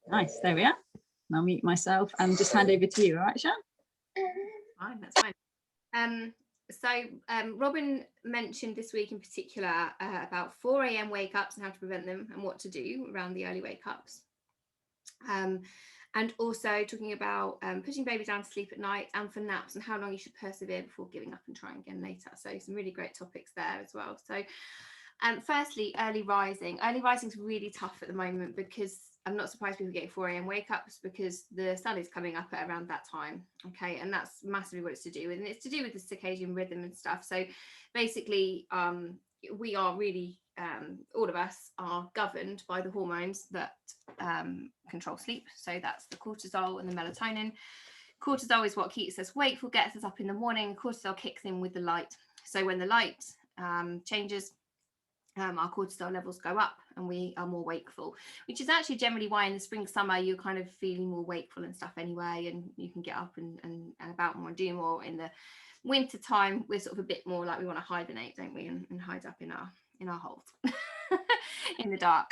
Nice, there we are. I'll mute myself and just hand over to you, all right, Shan? Fine, that's fine. Robin mentioned this week in particular about 4 a.m. wake ups and how to prevent them and what to do around the early wake ups. And also talking about putting baby down to sleep at night and for naps and how long you should persevere before giving up and trying again later. So some really great topics there as well. So firstly, early rising. Early rising is really tough at the moment because I'm not surprised people get 4 a.m. wake ups because the sun is coming up at around that time. Okay, and that's massively what it's to do with. And it's to do with the circadian rhythm and stuff. So basically, we are really, all of us are governed by the hormones that control sleep. So that's the cortisol and the melatonin. Cortisol is what keeps us wakeful, gets us up in the morning. Cortisol kicks in with the light. So when the light changes, our cortisol levels go up and we are more wakeful, which is actually generally why in the spring, summer, you're kind of feeling more wakeful and stuff anyway, and you can get up and about more and do more. In the winter time, we're sort of a bit more like we want to hibernate, don't we, and hide up in our holes in the dark.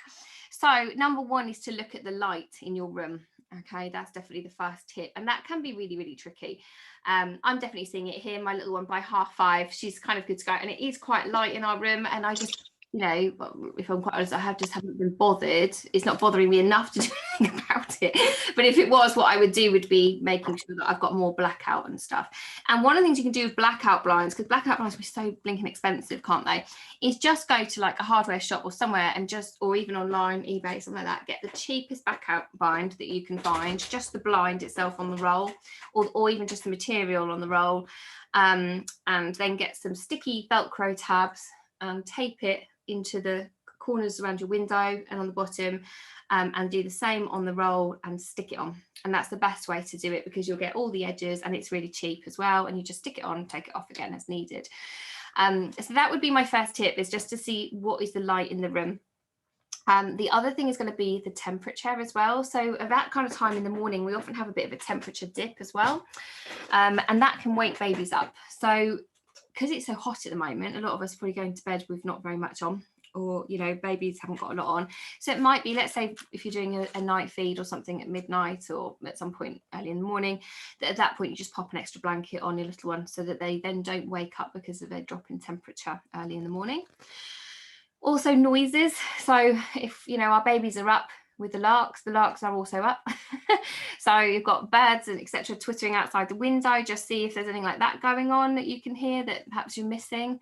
So number one is to look at the light in your room. Okay, that's definitely the first tip, and that can be really, really tricky. I'm definitely seeing it here. My little one, by 5:30, she's kind of good to go, and it is quite light in our room, and I just, you know, if I'm quite honest, I haven't been bothered. It's not bothering me enough to do anything about it. But if it was, what I would do would be making sure that I've got more blackout and stuff. And one of the things you can do with blackout blinds, because blackout blinds are so blinking expensive, can't they? Is just go to like a hardware shop or somewhere and just, or even online, eBay, something like that, get the cheapest blackout blind that you can find, just the blind itself on the roll, or even just the material on the roll, and then get some sticky Velcro tabs and tape it into the corners around your window and on the bottom, and do the same on the roll and stick it on. And that's the best way to do it because you'll get all the edges and it's really cheap as well, and you just stick it on, take it off again as needed. So that would be my first tip, is just to see what is the light in the room. The other thing is going to be the temperature as well. So at that kind of time in the morning, we often have a bit of a temperature dip as well, and that can wake babies up. So because it's so hot at the moment, a lot of us are probably going to bed with not very much on, or, you know, babies haven't got a lot on. So it might be, let's say if you're doing a night feed or something at midnight or at some point early in the morning, that at that point you just pop an extra blanket on your little one so that they then don't wake up because of a drop in temperature early in the morning. Also noises. So if, you know, our babies are up with the larks are also up. So you've got birds and etc. twittering outside the window. Just see if there's anything like that going on that you can hear that perhaps you're missing.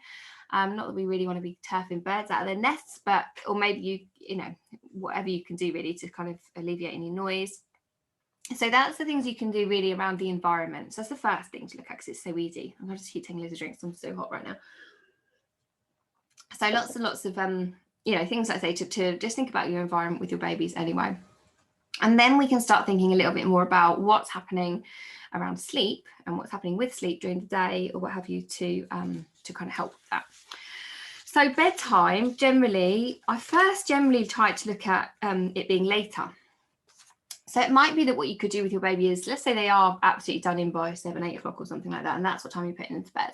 Not that we really want to be turfing birds out of their nests, but, or maybe you know, whatever you can do really to kind of alleviate any noise. So that's the things you can do really around the environment. So that's the first thing to look at because it's so easy. I'm going to just keep taking loads of drinks. I'm so hot right now. So lots and lots of you know, things I say to just think about your environment with your babies anyway. And then we can start thinking a little bit more about what's happening around sleep and what's happening with sleep during the day or what have you to kind of help with that. So bedtime, generally, I first generally try to look at it being later. So it might be that what you could do with your baby is, let's say they are absolutely done in by 7, 8 o'clock or something like that, and that's what time you're putting into bed.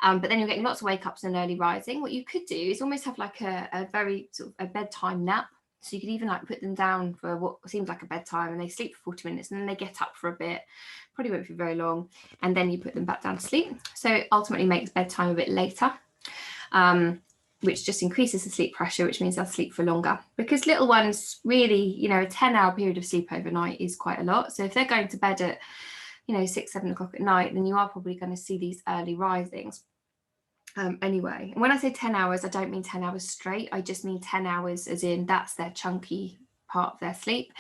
But then you're getting lots of wake ups and early rising. What you could do is almost have like a very sort of a bedtime nap. So you could even like put them down for what seems like a bedtime, and they sleep for 40 minutes, and then they get up for a bit, probably won't be very long, and then you put them back down to sleep. So it ultimately makes bedtime a bit later, which just increases the sleep pressure, which means they'll sleep for longer. Because little ones really, you know, a 10-hour period of sleep overnight is quite a lot. So if they're going to bed at, you know, 6, 7 o'clock at night, then you are probably going to see these early risings. Anyway, and when I say 10 hours, I don't mean 10 hours straight. I just mean 10 hours as in that's their chunky part of their sleep.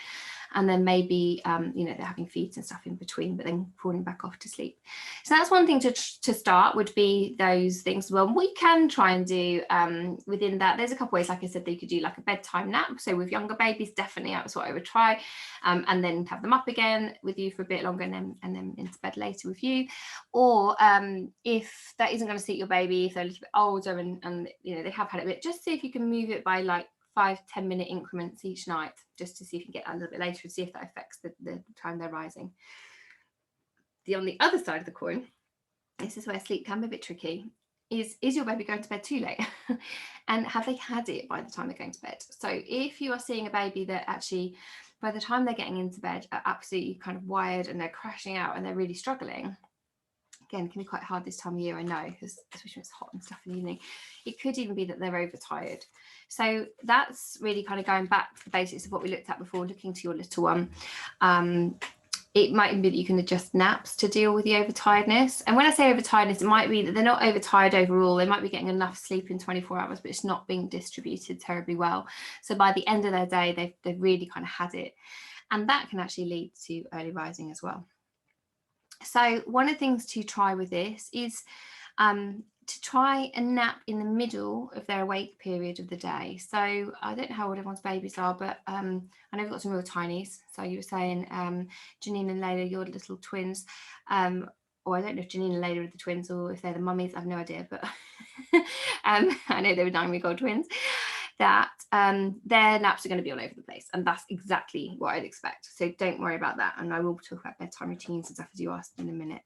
And then maybe, you know, they're having feeds and stuff in between, but then falling back off to sleep. So that's one thing to start would be those things. Well, we can try and do within that. There's a couple ways, like I said, that you could do like a bedtime nap. So with younger babies, definitely that's what I would try. And then have them up again with you for a bit longer and then into bed later with you. Or if that isn't going to suit your baby, if they're a little bit older and you know, they have had it a bit, just see if you can move it by like 5-10 minute increments each night, just to see if you can get a little bit later and see if that affects the time they're rising. On the other side of the coin, this is where sleep can be a bit tricky, is your baby going to bed too late? And have they had it by the time they're going to bed? So if you are seeing a baby that actually by the time they're getting into bed, are absolutely kind of wired and they're crashing out and they're really struggling. Again, it can be quite hard this time of year, I know, because especially when it's hot and stuff in the evening. It could even be that they're overtired. So that's really kind of going back to the basics of what we looked at before, looking to your little one. It might be that you can adjust naps to deal with the overtiredness. And when I say overtiredness, it might be that they're not overtired overall. They might be getting enough sleep in 24 hours, but it's not being distributed terribly well. So by the end of their day, they've really kind of had it. And that can actually lead to early rising as well. So one of the things to try with this is to try a nap in the middle of their awake period of the day. So I don't know how old everyone's babies are, but I know we've got some real tinies. So you were saying, Janine and Layla, your little twins, or I don't know if Janine and Layla are the twins or if they're the mummies, I've no idea, but I know they were 9-week-old twins, that their naps are going to be all over the place, and that's exactly what I'd expect. So don't worry about that, and I will talk about bedtime routines and stuff as you asked in a minute.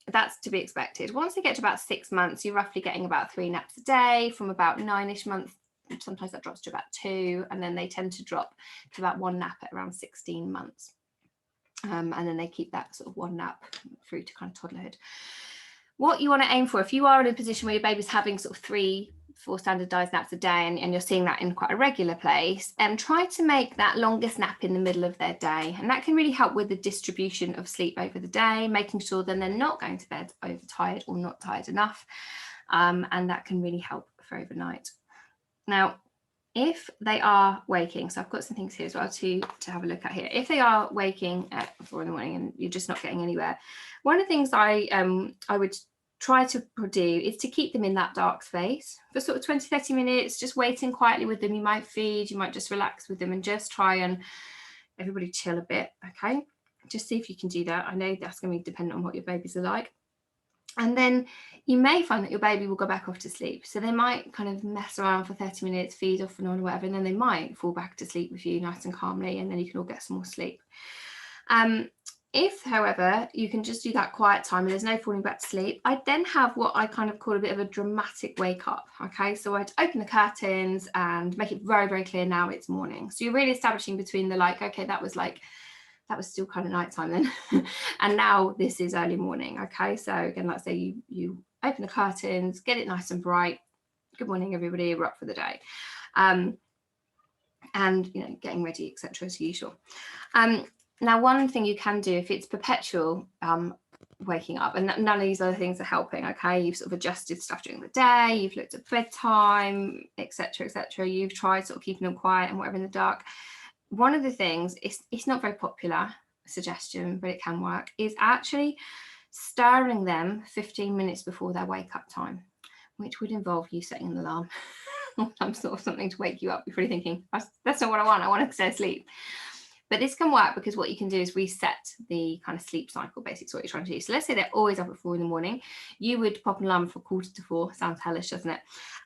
That's to be expected. Once they get to about 6 months, you're roughly getting about 3 naps a day. From about 9-ish months, sometimes that drops to about 2, and then they tend to drop to about 1 nap at around 16 months. And then they keep that sort of 1 nap through to kind of toddlerhood. What you want to aim for, if you are in a position where your baby's having sort of 3-4 standardized naps a day, and you're seeing that in quite a regular place, try to make that longest nap in the middle of their day. And that can really help with the distribution of sleep over the day, making sure then they're not going to bed overtired or not tired enough. And that can really help for overnight. Now, if they are waking, so I've got some things here as well to have a look at here. If they are waking at 4 in the morning and you're just not getting anywhere, one of the things I would try to do is to keep them in that dark space for sort of 20-30 minutes, just waiting quietly with them. You might feed, you might just relax with them and just try and everybody chill a bit, okay? Just see if you can do that. I know that's going to be dependent on what your babies are like. And then you may find that your baby will go back off to sleep. So they might kind of mess around for 30 minutes, feed off and on or whatever, and then they might fall back to sleep with you nice and calmly, and then you can all get some more sleep. If, however, you can just do that quiet time and there's no falling back to sleep, I then have what I kind of call a bit of a dramatic wake up, okay? So I'd open the curtains and make it very, very clear now it's morning. So you're really establishing between the like, okay, that was still kind of nighttime then, and now this is early morning, okay? So again, let's say you open the curtains, get it nice and bright. Good morning, everybody, we're up for the day. And, you know, getting ready, etc. as usual. Now, one thing you can do if it's perpetual waking up, and none of these other things are helping, okay? You've sort of adjusted stuff during the day, you've looked at bedtime, etc., etc. You've tried sort of keeping them quiet and whatever in the dark. One of the things, it's not very popular suggestion, but it can work, is actually stirring them 15 minutes before their wake up time, which would involve you setting an alarm or some sort of something to wake you up. You're probably thinking, that's not what I want to stay asleep. But this can work because what you can do is reset the kind of sleep cycle, basically, what you're trying to do. So let's say they're always up at 4 in the morning. You would pop an alarm for 3:45. Sounds hellish, doesn't it?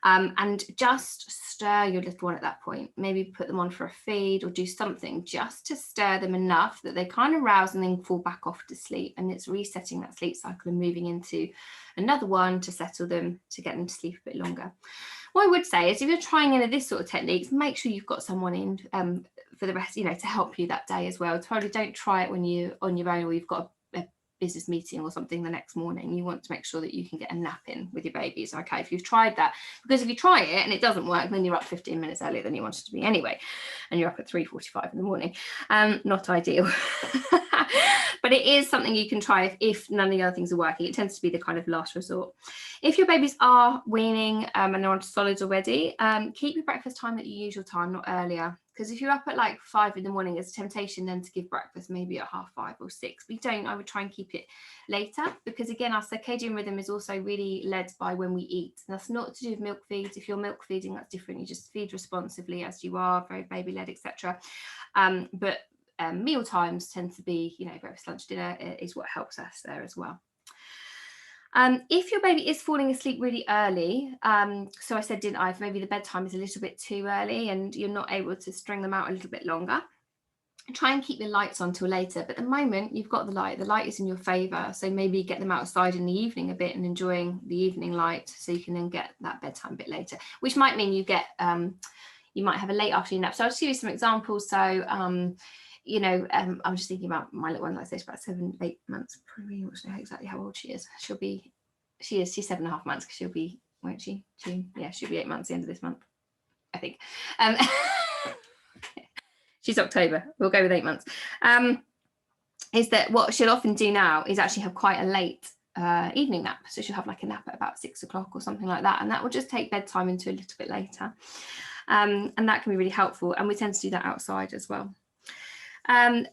And just stir your little one at that point. Maybe put them on for a feed or do something just to stir them enough that they kind of rouse and then fall back off to sleep. And it's resetting that sleep cycle and moving into another one to settle them, to get them to sleep a bit longer. What I would say is if you're trying any of this sort of techniques, make sure you've got someone in for the rest, you know, to help you that day as well. Probably don't try it when you're on your own or you've got a business meeting or something the next morning. You want to make sure that you can get a nap in with your babies, okay, if you've tried that. Because if you try it and it doesn't work, then you're up 15 minutes earlier than you wanted to be anyway, and you're up at 3:45 in the morning. Not ideal. But it is something you can try if none of the other things are working. It tends to be the kind of last resort. If your babies are weaning and they're on solids already, keep your breakfast time at your usual time, not earlier. Because if you're up at like 5 in the morning, there's a temptation then to give breakfast maybe at 5:30 or 6. But don't, I would try and keep it later, because again, our circadian rhythm is also really led by when we eat. And that's not to do with milk feeds. If you're milk feeding, that's different. You just feed responsively as you are, very baby led, etc. But meal times tend to be, you know, breakfast, lunch, dinner is what helps us there as well. If your baby is falling asleep really early, so I said, didn't I, if maybe the bedtime is a little bit too early and you're not able to string them out a little bit longer, try and keep the lights on till later. But at the moment, you've got the light is in your favour. So maybe get them outside in the evening a bit and enjoying the evening light, so you can then get that bedtime a bit later, which might mean you get you might have a late afternoon nap. So I'll just give you some examples. So you know, I'm just thinking about my little one, like I say, she's about 7-8 months, probably not know exactly how old she is. She's 7.5 months, because she'll be, won't she? June, yeah, she'll be 8 months the end of this month, I think. She's October, we'll go with 8 months. Is that what she'll often do now is actually have quite a late evening nap. So she'll have like a nap at about 6 o'clock or something like that, and that will just take bedtime into a little bit later. And that can be really helpful, and we tend to do that outside as well.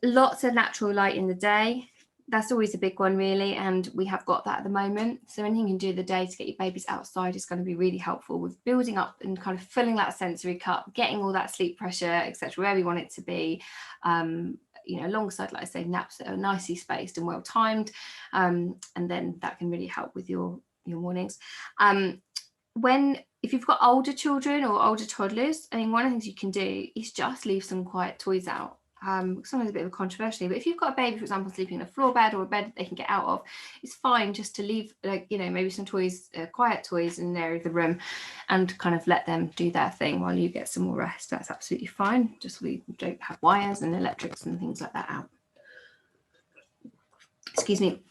Lots of natural light in the day. That's always a big one, really, and we have got that at the moment. So anything you can do in the day to get your babies outside is going to be really helpful with building up and kind of filling that sensory cup, getting all that sleep pressure, etc., where we want it to be. You know, alongside, like I say, naps that are nicely spaced and well timed, and then that can really help with your mornings. If you've got older children or older toddlers, I mean, one of the things you can do is just leave some quiet toys out. Sometimes a bit of a controversial, but if you've got a baby, for example, sleeping in a floor bed or a bed that they can get out of, it's fine just to leave, like, you know, maybe some toys, quiet toys in there of the room, and kind of let them do their thing while you get some more rest. That's absolutely fine. Just we don't have wires and electrics and things like that out. Excuse me.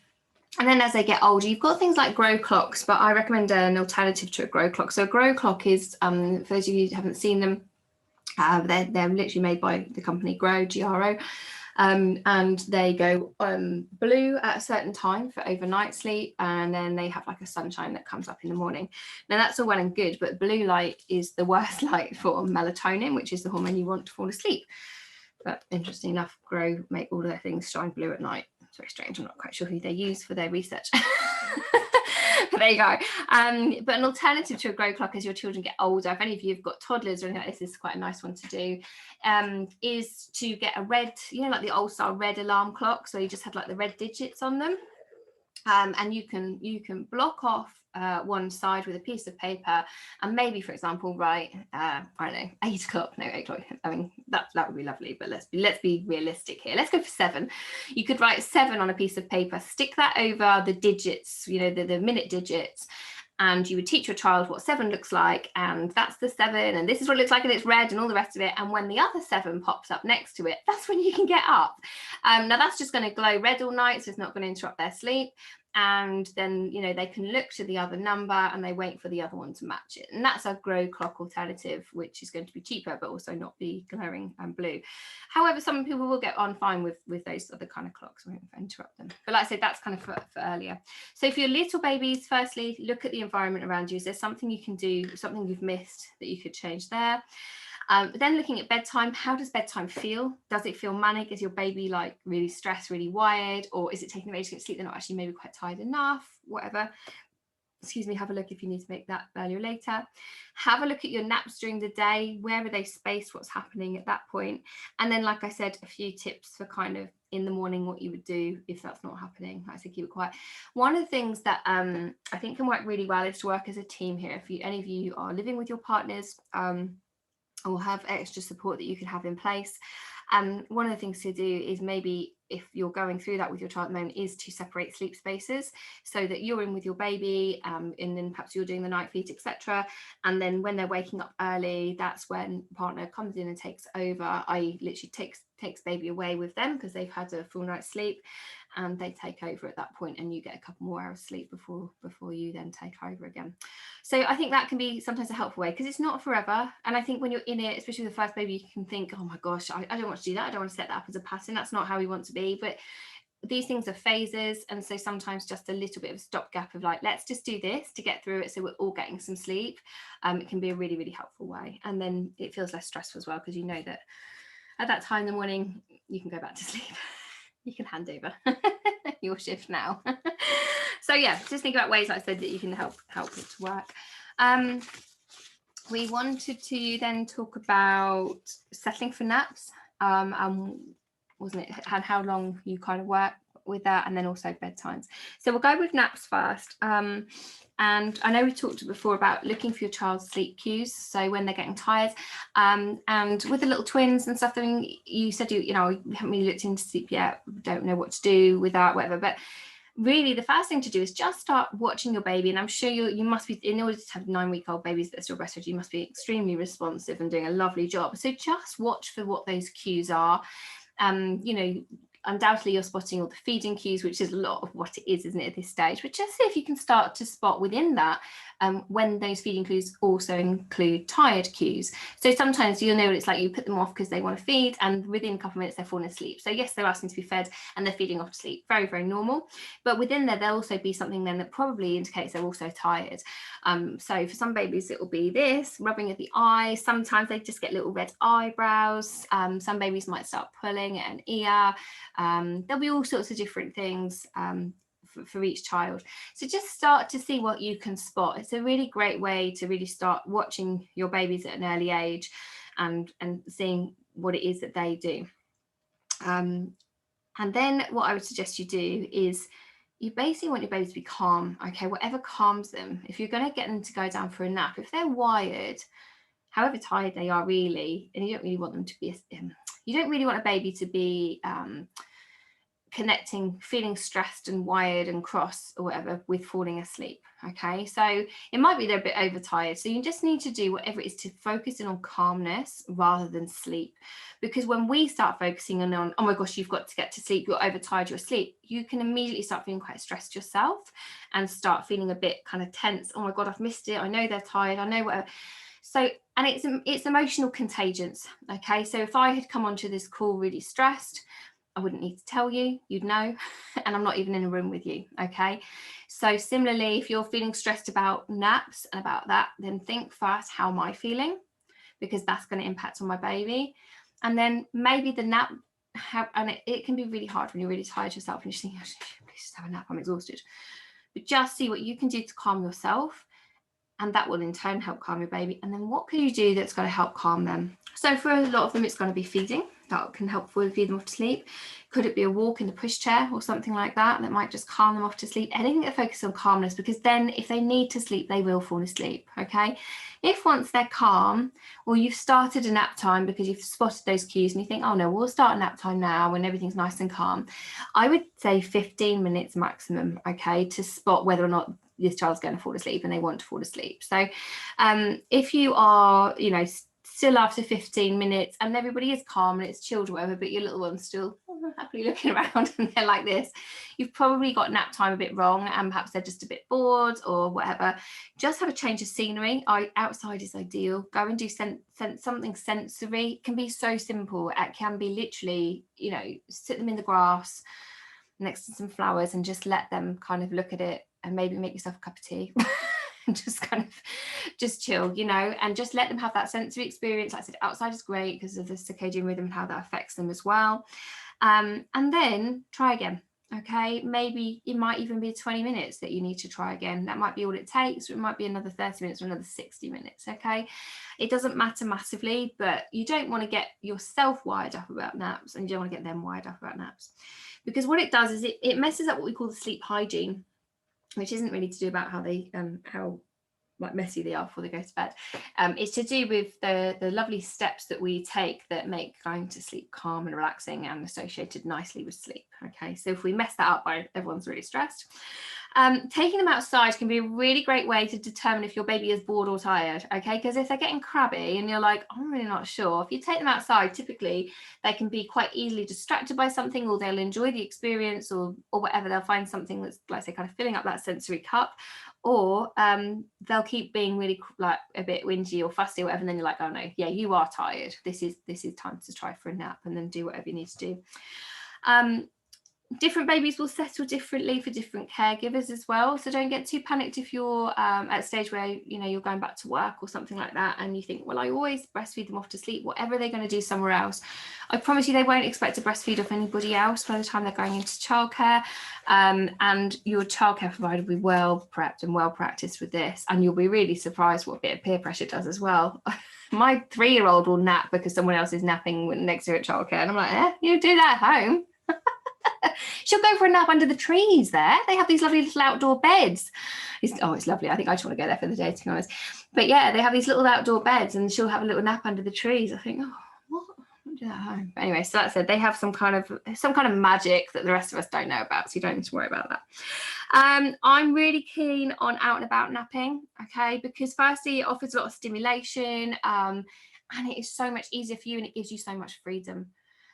And then as they get older, you've got things like grow clocks, but I recommend an alternative to a grow clock. So a grow clock is, for those of you who haven't seen them, they're literally made by the company Grow, G-R-O, and they go blue at a certain time for overnight sleep, and then they have like a sunshine that comes up in the morning. Now that's all well and good, but blue light is the worst light for melatonin, which is the hormone you want to fall asleep. But interesting enough, Grow make all their things shine blue at night. It's very strange. I'm not quite sure who they use for their research. But there you go. But an alternative to a grow clock as your children get older, if any of you have got toddlers or anything like this is quite a nice one to do, is to get a red, you know, like the old style red alarm clock. So you just have like the red digits on them. And you can block off one side with a piece of paper, and maybe, for example, write I don't know, 8 o'clock. No, 8 o'clock. I mean, that would be lovely, but let's be realistic here. Let's go for 7. You could write 7 on a piece of paper, stick that over the digits, you know, the minute digits, and you would teach your child what 7 looks like, and that's the 7, and this is what it looks like, and it's red, and all the rest of it. And when the other 7 pops up next to it, that's when you can get up. Now that's just going to glow red all night, so it's not going to interrupt their sleep. And then, you know, they can look to the other number and they wait for the other one to match it. And that's a grow clock alternative, which is going to be cheaper, but also not be glaring and blue. However, some people will get on fine with those other kind of clocks. I won't interrupt them. But like I said, that's kind of for earlier. So for your little babies, firstly, look at the environment around you. Is there something you can do, something you've missed that you could change there? Then looking at bedtime, how does bedtime feel? Does it feel manic? Is your baby like really stressed, really wired? Or is it taking them ages to get to sleep? They're not actually maybe quite tired enough, whatever. Excuse me, have a look if you need to make that earlier or later. Have a look at your naps during the day. Where are they spaced? What's happening at that point? And then, like I said, a few tips for kind of in the morning what you would do if that's not happening. I say keep it quiet. One of the things that I think can work really well is to work as a team here. If any of you are living with your partners, or have extra support that you can have in place. One of the things to do is maybe if you're going through that with your child at the moment is to separate sleep spaces so that you're in with your baby and then perhaps you're doing the night feed, etc. And then when they're waking up early, that's when partner comes in and takes over, i.e. literally takes baby away with them because they've had a full night's sleep, and they take over at that point, and you get a couple more hours sleep before you then take over again. So I think that can be sometimes a helpful way, because it's not forever. And I think when you're in it, especially with the first baby, you can think, oh my gosh, I don't want to do that. I don't want to set that up as a pattern. That's not how we want to be. But these things are phases, and so sometimes just a little bit of a stopgap of like, let's just do this to get through it so we're all getting some sleep. It can be a really, really helpful way, and then it feels less stressful as well, because you know that at that time in the morning you can go back to sleep. You can hand over your shift now. So yeah, just think about ways, like I said, that you can help it to work. We wanted to then talk about settling for naps, wasn't it, and how long you kind of work with that, and then also bedtimes. So we'll go with naps first. And I know we talked before about looking for your child's sleep cues, so when they're getting tired, and with the little twins and stuff, I mean, you said you haven't really looked into sleep yet, don't know what to do with that, whatever, but really the first thing to do is just start watching your baby. And I'm sure you must be, in order to have 9-week-old babies that are still breastfed, you must be extremely responsive and doing a lovely job. So just watch for what those cues are. You know, undoubtedly you're spotting all the feeding cues, which is a lot of what it is, isn't it, at this stage? But just see if you can start to spot within that when those feeding cues also include tired cues. So sometimes you'll know what it's like, you put them off because they want to feed, and within a couple of minutes they're falling asleep. So yes, they're asking to be fed and they're feeding off to sleep. Very, very normal. But within there, there'll also be something then that probably indicates they're also tired. So for some babies, it will be this, rubbing of the eyes. Sometimes they just get little red eyebrows. Some babies might start pulling at an ear. There'll be all sorts of different things for each child. So just start to see what you can spot. It's a really great way to really start watching your babies at an early age and seeing what it is that they do. And then what I would suggest you do is you basically want your baby to be calm, okay, whatever calms them. If you're going to get them to go down for a nap, if they're wired, however tired they are really, and you don't really want them to be, you don't really want a baby to be connecting feeling stressed and wired and cross or whatever with falling asleep. Okay, so it might be they're a bit overtired, so you just need to do whatever it is to focus in on calmness rather than sleep. Because when we start focusing on oh my gosh, you've got to get to sleep, you're overtired, you're asleep, you can immediately start feeling quite stressed yourself and start feeling a bit kind of tense. Oh my god, I've missed it, I know they're tired, I know whatever. So, and it's emotional contagions. Okay, so if I had come onto this call really stressed, I wouldn't need to tell you, you'd know, and I'm not even in a room with you, okay? So similarly, if you're feeling stressed about naps and about that, then think first, how am I feeling? Because that's going to impact on my baby. And then maybe the nap, and it can be really hard when you're really tired yourself and you're thinking, please just have a nap, I'm exhausted. But just see what you can do to calm yourself, and that will in turn help calm your baby. And then what can you do that's going to help calm them? So for a lot of them, it's going to be feeding. That can help feed them off to sleep. Could it be a walk in the pushchair or something like that that might just calm them off to sleep? Anything that focuses on calmness, because then if they need to sleep, they will fall asleep, okay? If once they're calm, or you've started a nap time because you've spotted those cues and you think, oh no, we'll start a nap time now when everything's nice and calm, I would say 15 minutes maximum, okay, to spot whether or not this child's going to fall asleep and they want to fall asleep. So if you are, you know, still after 15 minutes and everybody is calm and it's chilled or whatever, but your little one's still happily looking around and they're like this, you've probably got nap time a bit wrong, and perhaps they're just a bit bored or whatever. Just have a change of scenery. Outside is ideal. Go and do something sensory. It can be so simple. It can be literally, you know, sit them in the grass next to some flowers and just let them kind of look at it, and maybe make yourself a cup of tea. And just kind of just chill, you know, and just let them have that sensory experience. Like I said, outside is great because of the circadian rhythm and how that affects them as well. And then try again. Okay, maybe it might even be 20 minutes that you need to try again. That might be all it takes, or it might be another 30 minutes or another 60 minutes. Okay, it doesn't matter massively, but you don't want to get yourself wired up about naps, and you don't want to get them wired up about naps, because what it does is it messes up what we call the sleep hygiene, which isn't really to do about how they how like messy they are before they go to bed. It's to do with the lovely steps that we take that make going to sleep calm and relaxing and associated nicely with sleep. Okay, so if we mess that up, everyone's really stressed. Taking them outside can be a really great way to determine if your baby is bored or tired, okay? Because if they're getting crabby and you're like, I'm really not sure, if you take them outside, typically they can be quite easily distracted by something, or they'll enjoy the experience, or whatever. They'll find something that's, like I say, kind of filling up that sensory cup, or they'll keep being really like a bit whingy or fussy or whatever, and then you're like, oh no, yeah, you are tired, this is time to try for a nap, and then do whatever you need to do. Different babies will settle differently for different caregivers as well, so don't get too panicked if you're at a stage where, you know, you're going back to work or something like that and you think, well, I always breastfeed them off to sleep, whatever they're going to do somewhere else, I promise you they won't expect to breastfeed off anybody else by the time they're going into childcare, and your childcare provider will be well prepped and well practiced with this, and you'll be really surprised what a bit of peer pressure does as well. My 3-year-old will nap because someone else is napping next to her at childcare, and I'm like, you do that at home? She'll go for a nap under the trees there. They have these lovely little outdoor beds. It's lovely. I think I just want to go there for the day, to be honest. But yeah, they have these little outdoor beds and she'll have a little nap under the trees. I think, oh, what? do that at home. But anyway, so that said, they have some kind of magic that the rest of us don't know about, so you don't need to worry about that. I'm really keen on out and about napping, okay, because firstly, it offers a lot of stimulation, and it is so much easier for you, and it gives you so much freedom.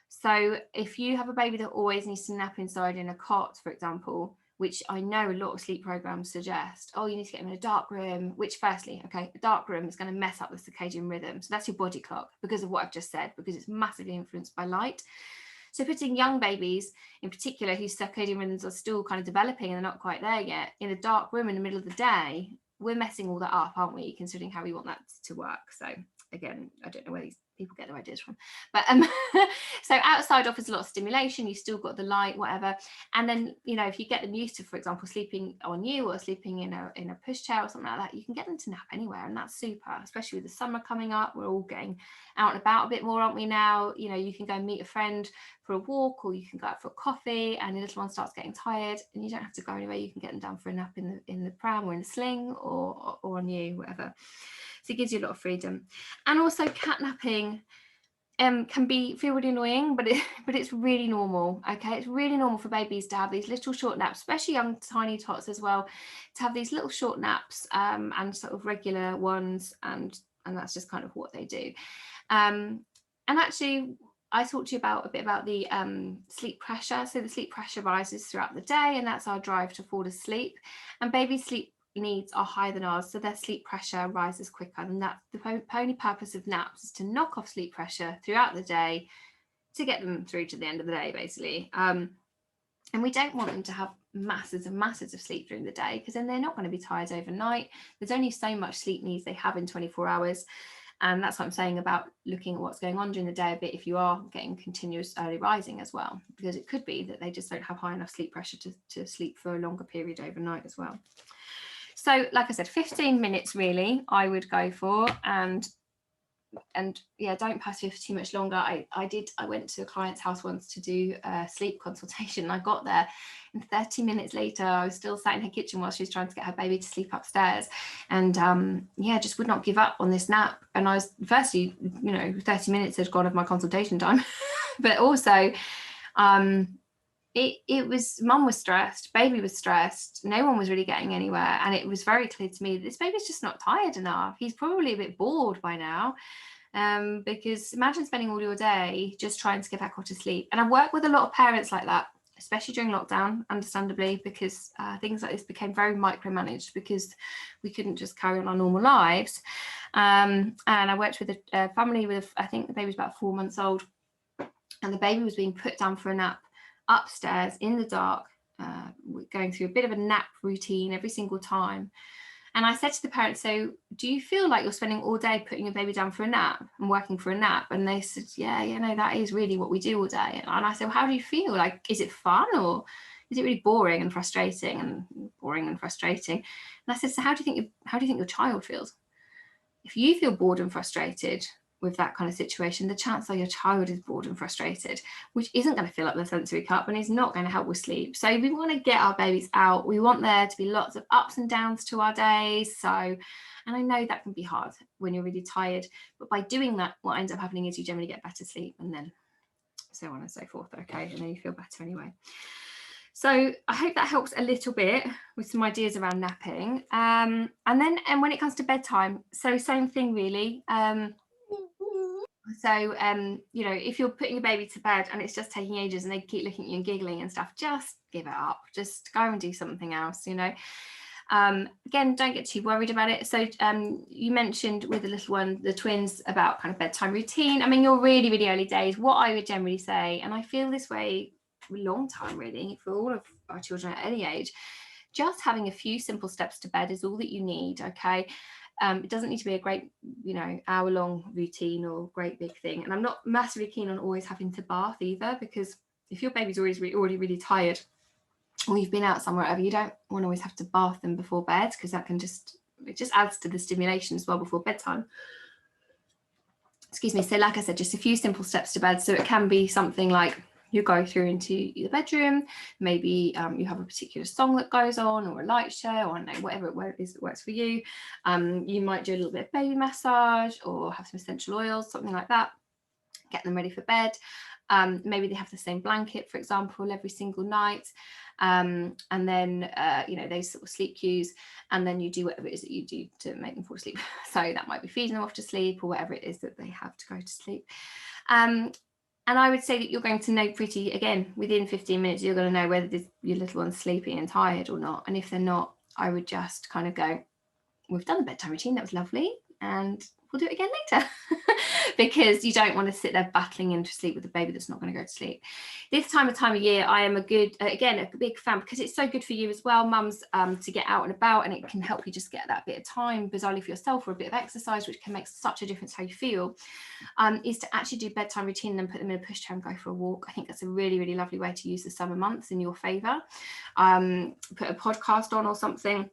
So if you have a baby that always needs to nap inside in a cot, for example, which I know a lot of sleep programs suggest, oh, you need to get them in a dark room, which firstly, okay, a dark room is going to mess up the circadian rhythm. So that's your body clock, because of what I've just said, because it's massively influenced by light. So putting young babies in particular whose circadian rhythms are still kind of developing and they're not quite there yet in a dark room in the middle of the day, we're messing all that up, aren't we, considering how we want that to work. So again, I don't know where these people get their ideas from, but so outside offers a lot of stimulation, you've still got the light, whatever, and then, you know, if you get them used to, for example, sleeping on you or sleeping in a pushchair or something like that, you can get them to nap anywhere, and that's super, especially with the summer coming up. We're all getting out and about a bit more, aren't we, now? You know, you can go and meet a friend for a walk, or you can go out for a coffee, and your little one starts getting tired and you don't have to go anywhere. You can get them down for a nap in the pram or in the sling or on you, whatever. So it gives you a lot of freedom. And also catnapping can feel really annoying, but it's really normal. Okay, it's really normal for babies to have these little short naps, especially young tiny tots as well, to have these little short naps, and sort of regular ones, and that's just kind of what they do. And actually, I talked to you a bit about the sleep pressure. So the sleep pressure rises throughout the day, and that's our drive to fall asleep. And babies' sleep needs are higher than ours, so their sleep pressure rises quicker. And that's the only purpose of naps, is to knock off sleep pressure throughout the day to get them through to the end of the day, basically. And we don't want them to have masses and masses of sleep during the day, because then they're not going to be tired overnight. There's only so much sleep needs they have in 24 hours. And that's what I'm saying about looking at what's going on during the day a bit if you are getting continuous early rising as well, because it could be that they just don't have high enough sleep pressure to sleep for a longer period overnight as well. So like I said, 15 minutes really I would go for, and yeah, don't persevere for too much longer. I went to a client's house once to do a sleep consultation. I got there and 30 minutes later I was still sat in her kitchen while she was trying to get her baby to sleep upstairs, and yeah, just would not give up on this nap. And I was, firstly, you know, 30 minutes had gone of my consultation time but also it was, mum was stressed, baby was stressed, no one was really getting anywhere, and it was very clear to me that this baby's just not tired enough. He's probably a bit bored by now, because imagine spending all your day just trying to get back to sleep. And I work with a lot of parents like that, especially during lockdown, understandably, because things like this became very micromanaged because we couldn't just carry on our normal lives. And I worked with a family with, I think the baby was about 4 months old, and the baby was being put down for a nap upstairs in the dark, going through a bit of a nap routine every single time. And I said to the parents, so do you feel like you're spending all day putting your baby down for a nap and working for a nap? And they said, yeah, no, that is really what we do all day. And I said, well, how do you feel? Like, is it fun, or is it really boring and frustrating? And I said, so how do you think your child feels? If you feel bored and frustrated with that kind of situation, the chances are your child is bored and frustrated, which isn't going to fill up the sensory cup and is not going to help with sleep. So we want to get our babies out. We want there to be lots of ups and downs to our days. So, and I know that can be hard when you're really tired, but by doing that, what ends up happening is you generally get better sleep, and then so on and so forth. Okay, and then you feel better anyway. So I hope that helps a little bit with some ideas around napping. And when it comes to bedtime, so same thing really. So, you know, if you're putting your baby to bed and it's just taking ages and they keep looking at you and giggling and stuff, just give it up. Just go and do something else, you know. Again, don't get too worried about it. So you mentioned with the little one, the twins, about kind of bedtime routine. I mean, you're really, really early days. What I would generally say, and I feel this way for a long time really, for all of our children at any age, just having a few simple steps to bed is all that you need, okay? It doesn't need to be a great, you know, hour-long routine or great big thing. And I'm not massively keen on always having to bath either, because if your baby's already really tired, or you've been out somewhere, whatever, you don't want to always have to bath them before bed, because that can just adds to the stimulation as well before bedtime. Excuse me. So like I said, just a few simple steps to bed. So it can be something like you go through into the bedroom, maybe you have a particular song that goes on, or a light show, or I don't know, whatever it is that works for you. You might do a little bit of baby massage or have some essential oils, something like that. get them ready for bed. Maybe they have the same blanket, for example, every single night. And then, those sort of sleep cues, and then you do whatever it is that you do to make them fall asleep. So that might be feeding them off to sleep or whatever it is that they have to go to sleep. And I would say that you're going to know within 15 minutes, you're going to know whether your little one's sleepy and tired or not. And if they're not, I would just kind of go, we've done the bedtime routine, that was lovely, and we'll do it again later. Because you don't want to sit there battling into sleep with a baby that's not going to go to sleep. This time of year, I am a big fan, because it's so good for you as well, mums, to get out and about, and it can help you just get that bit of time, bizarrely for yourself, or a bit of exercise, which can make such a difference how you feel, is to actually do bedtime routine and then put them in a pushchair and go for a walk. I think that's a really, really lovely way to use the summer months in your favour. Put a podcast on or something,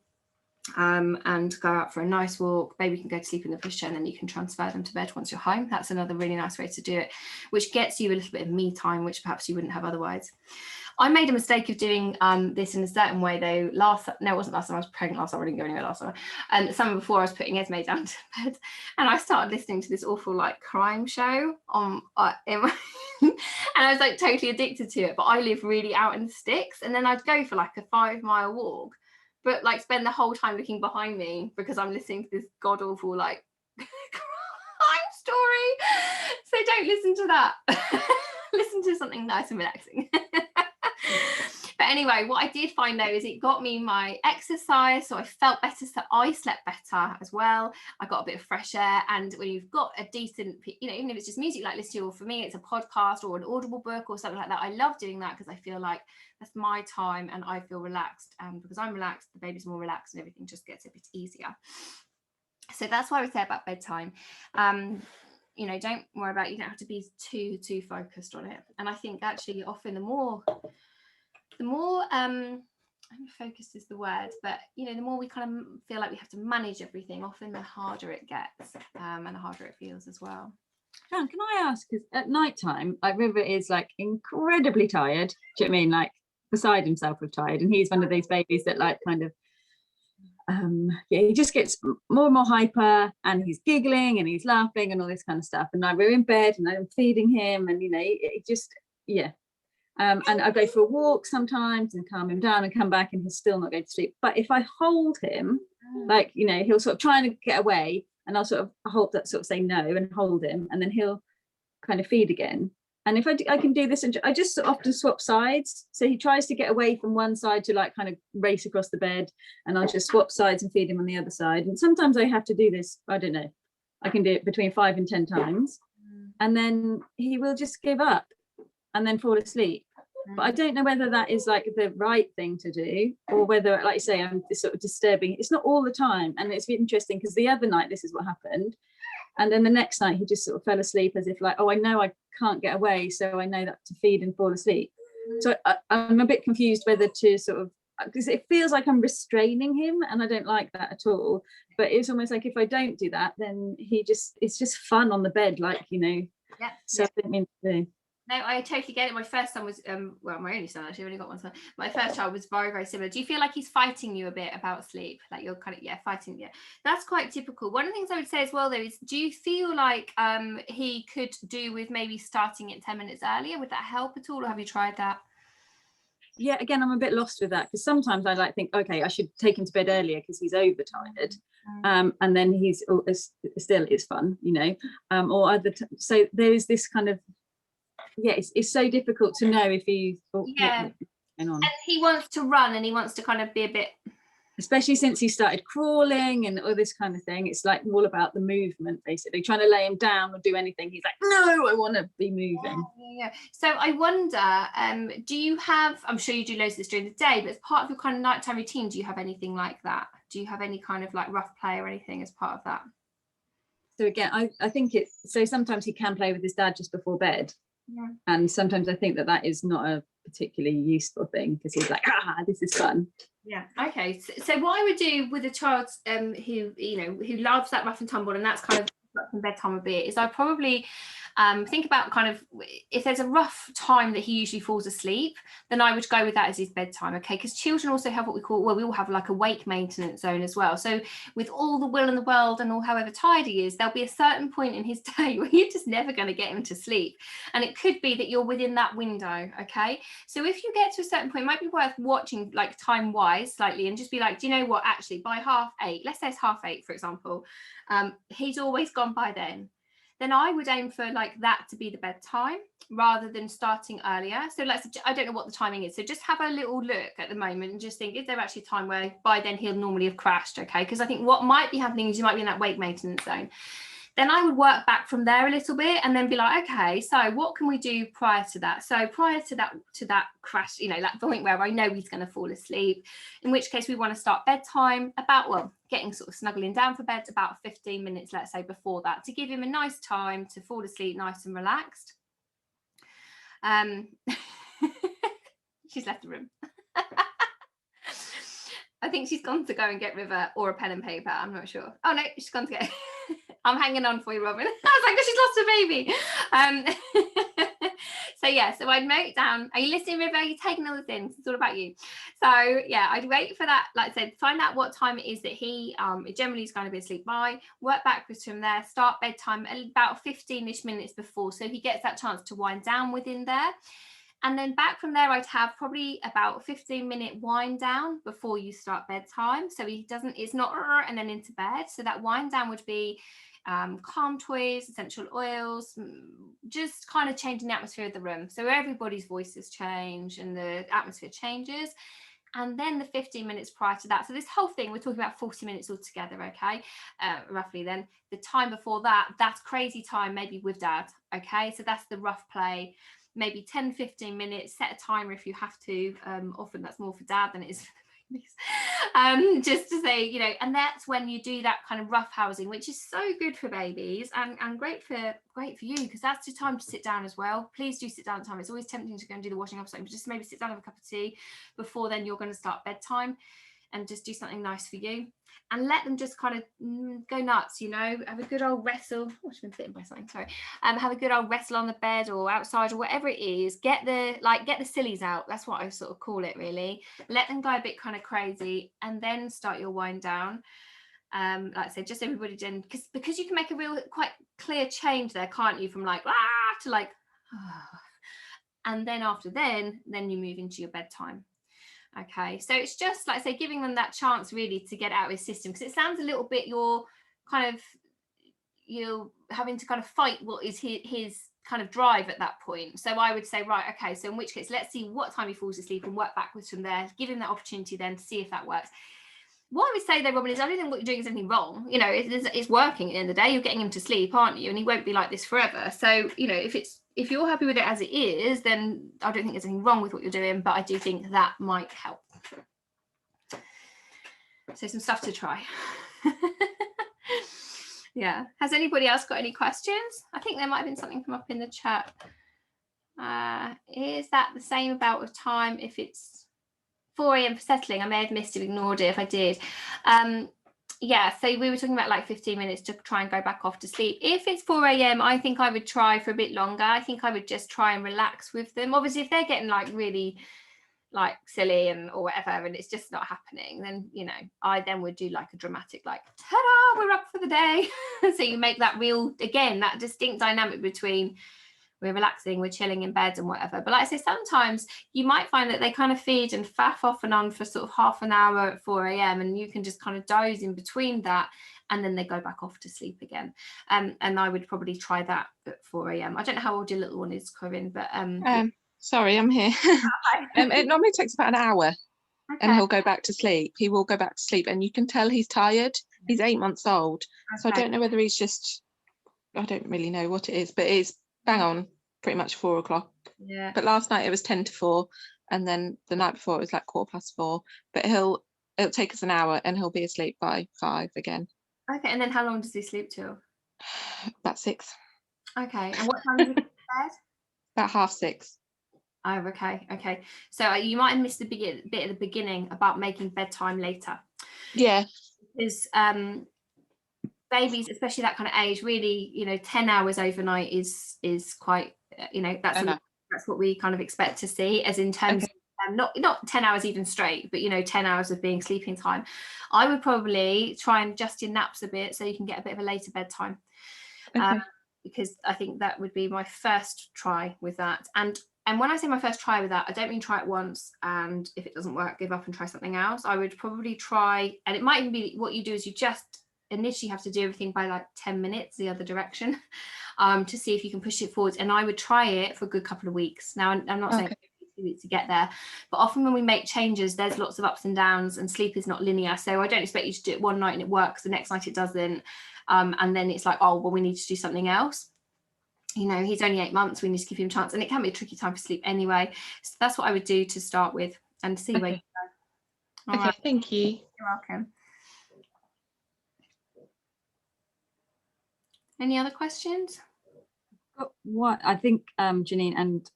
and go out for a nice walk. Baby can go to sleep in the pushchair, and then you can transfer them to bed once you're home. That's another really nice way to do it, which gets you a little bit of me time, which perhaps you wouldn't have otherwise. I made a mistake of doing this in a certain way, though. It wasn't last time. I was pregnant last summer. I didn't go anywhere last summer. And the summer before, I was putting Esme down to bed, and I started listening to this awful crime show on and I was totally addicted to it. But I live really out in the sticks, and then I'd go for a 5-mile walk, but spend the whole time looking behind me because I'm listening to this god awful crime story. So don't listen to that. Listen to something nice and relaxing. But anyway, what I did find though is it got me my exercise, so I felt better, so I slept better as well. I got a bit of fresh air, and when you've got a decent, even if it's just music like listening to, or for me it's a podcast or an Audible book or something like that, I love doing that because I feel like that's my time and I feel relaxed, and because I'm relaxed, the baby's more relaxed and everything just gets a bit easier. So that's what I would say about bedtime. Don't worry about, you don't have to be too focused on it. And I think actually often the more focused is the word, but the more we kind of feel like we have to manage everything, often the harder it gets, and the harder it feels as well. Jan, can I ask, because at night time, River is incredibly tired. Do you know what I mean? Beside himself with tired, and he's one of those babies that he just gets more and more hyper, and he's giggling and he's laughing and all this kind of stuff. And we're in bed and I'm feeding him, and it just and I go for a walk sometimes and calm him down and come back, and he's still not going to sleep. But if I hold him, he'll sort of try and get away, and I'll sort of hold that, sort of say no and hold him, and then he'll kind of feed again. And if I can do this, and I just often swap sides. So he tries to get away from one side to kind of race across the bed, and I'll just swap sides and feed him on the other side. And sometimes I have to do this, I don't know, I can do it between 5 and 10 times, and then he will just give up and then fall asleep. But I don't know whether that is the right thing to do, or whether, like you say, I'm sort of disturbing. It's not all the time. And it's interesting because the other night, this is what happened. And then the next night he just sort of fell asleep as if I know I can't get away, so I know that to feed and fall asleep. So I'm a bit confused whether to sort of, because it feels like I'm restraining him, and I don't like that at all. But it's almost like if I don't do that, then it's just fun on the bed, Yeah. So I didn't mean to do. No, I totally get it. My first son was, my only son, actually, I've only got one son. My first child was very, very similar. Do you feel like he's fighting you a bit about sleep? You're kind of, fighting, That's quite typical. One of the things I would say as well, though, is do you feel like he could do with maybe starting it 10 minutes earlier? Would that help at all, or have you tried that? Yeah, again, I'm a bit lost with that, because sometimes I think, okay, I should take him to bed earlier because he's overtired. And then he's still is fun, or other. So there is this kind of, it's so difficult to know if he's and he wants to run, and he wants to kind of be a bit, especially since he started crawling and all this kind of thing. It's all about the movement, basically. Trying to lay him down or do anything, he's like, no, I want to be moving. So I wonder, do you have, I'm sure you do loads of this during the day, but as part of your kind of nighttime routine, do you have anything like that? Do you have any kind of rough play or anything as part of that? So again, I think so sometimes he can play with his dad just before bed. And sometimes I think that is not a particularly useful thing, because he's like, this is fun. Okay, so what I would do with a child who loves that rough and tumble, and that's kind of bedtime a bit, is I probably Think about kind of if there's a rough time that he usually falls asleep, then I would go with that as his bedtime, okay? Because children also have what we call, well, we all have like a wake maintenance zone as well. So with all the will in the world and all however tired he is, there'll be a certain point in his day where you're just never going to get him to sleep. And it could be that you're within that window, okay? So if you get to a certain point, it might be worth watching like time-wise slightly and just be like, do you know what, actually by 8:30, let's say it's 8:30, for example, he's always gone by then I would aim for like that to be the bedtime rather than starting earlier. So I don't know what the timing is. So just have a little look at the moment and just think, is there actually a time where by then he'll normally have crashed? Okay. Because I think what might be happening is you might be in that wake maintenance zone. Then I would work back from there a little bit and then be like, okay, so what can we do prior to that? So prior to that crash, that point where I know he's going to fall asleep, in which case we want to start bedtime about, well, getting sort of snuggling down for bed about 15 minutes, let's say, before that, to give him a nice time to fall asleep nice and relaxed. She's left the room. I think she's gone to go and get River or a pen and paper. I'm not sure. Oh no, she's gone to get. I'm hanging on for you, Robin. I was like, oh, she's lost her baby. So yeah, so I'd note down. Are you listening, River? Are you taking all the things? It's all about you. So yeah, I'd wait for that. Like I said, find out what time it is that he generally is going to be asleep by. Work backwards from there. Start bedtime about 15-ish minutes before, so he gets that chance to wind down within there. And then back from there, I'd have probably about a 15-minute wind down before you start bedtime. So it's not and then into bed. So that wind down would be calm toys, essential oils, just kind of changing the atmosphere of the room. So everybody's voices change and the atmosphere changes. And then the 15 minutes prior to that. So this whole thing, we're talking about 40 minutes altogether, okay? Roughly then. The time before that, that's crazy time, maybe with dad, okay? So that's the rough play. Maybe 10-15 minutes, set a timer if you have to. Often that's more for dad than it is for the babies. Just to say, and that's when you do that kind of rough housing, which is so good for babies and great for you, because that's the time to sit down as well. Please do sit down at time. It's always tempting to go and do the washing up, but just maybe sit down, have a cup of tea before then you're going to start bedtime, and just do something nice for you. And let them just kind of go nuts, have a good old wrestle. Oh, I've been bitten by something, sorry. Have a good old wrestle on the bed or outside or whatever it is. Get the sillies out. That's what I sort of call it, really. Let them go a bit kind of crazy and then start your wind down. Like I said, just everybody done, because you can make a real quite clear change there, can't you? From like, to like, and then after then you move into your bedtime. Okay, so it's just like I say, giving them that chance really to get out of his system, because it sounds a little bit you're having to kind of fight what is his kind of drive at that point. So I would say, right, okay, so in which case let's see what time he falls asleep and work backwards from there, give him that opportunity then to see if that works. What I would say though, Robin, is I don't think what you're doing is anything wrong. It's working at the end of the day. You're getting him to sleep, aren't you? And he won't be like this forever. So if you're happy with it as it is, then I don't think there's anything wrong with what you're doing, but I do think that might help. So some stuff to try. Yeah. Has anybody else got any questions? I think there might have been something come up in the chat. Is that the same about of time if it's 4 a.m. for settling? I may have missed it, ignored it if I did. Yeah, so we were talking about like 15 minutes to try and go back off to sleep. If it's 4 a.m, I think I would try for a bit longer. I think I would just try and relax with them. Obviously, if they're getting like really like silly or whatever, and it's just not happening, then I then would do like a dramatic like, ta-da, we're up for the day. So you make that real, again, that distinct dynamic between we're relaxing, we're chilling in bed and whatever. But like I say, sometimes you might find that they kind of feed and faff off and on for sort of half an hour at 4 a.m. and you can just kind of doze in between that, and then they go back off to sleep again. And I would probably try that at 4 a.m. I don't know how old your little one is, Corinne, but sorry, I'm here. It normally takes about an hour. Okay. And he'll go back to sleep. He will go back to sleep, and you can tell he's tired. He's 8 months old. Okay. So I don't know whether he's just, I don't really know what it is, but it's bang on pretty much 4 o'clock. Yeah. But last night it was 10 to 4, and then the night before it was like 4:15. But it'll take us an hour and he'll be asleep by 5 again. Okay, and then how long does he sleep till? About 6. Okay, and what time does he go to bed? About 6:30. Oh, okay. So you might have missed the bit at the beginning about making bedtime later. Yeah. Because babies, especially that kind of age, really, 10 hours overnight is quite, that's what we kind of expect to see, as in terms of not 10 hours even straight, but 10 hours of being sleeping time. I would probably try and adjust your naps a bit so you can get a bit of a later bedtime. Because I think that would be my first try with that. And when I say my first try with that, I don't mean try it once and if it doesn't work, give up and try something else. I would probably try, and it might even be what you do is you just initially have to do everything by like 10 minutes the other direction, to see if you can push it forward. And I would try it for a good couple of weeks. Now, I'm not saying 2 weeks to get there, but often when we make changes, there's lots of ups and downs, and sleep is not linear. So I don't expect you to do it one night and it works, the next night it doesn't. And then it's like, oh, well, we need to do something else. He's only 8 months, we need to give him a chance, and it can be a tricky time for sleep anyway. So that's what I would do to start with and see where you go. All right. Thank you. You're welcome. Any other questions? What I think Janine and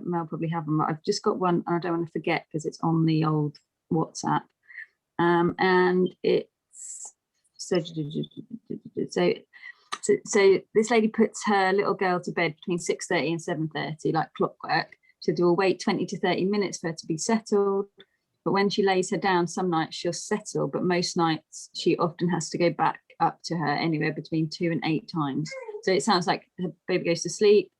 Mel probably have them. I've just got one, and I don't want to forget because it's on the old WhatsApp, and it's so this lady puts her little girl to bed between 6:30 and 7:30, like clockwork. She'll do a wait 20 to 30 minutes for her to be settled. But when she lays her down, some nights she'll settle, but most nights she often has to go back up to her anywhere between 2 and 8 times. So it sounds like her baby goes to sleep,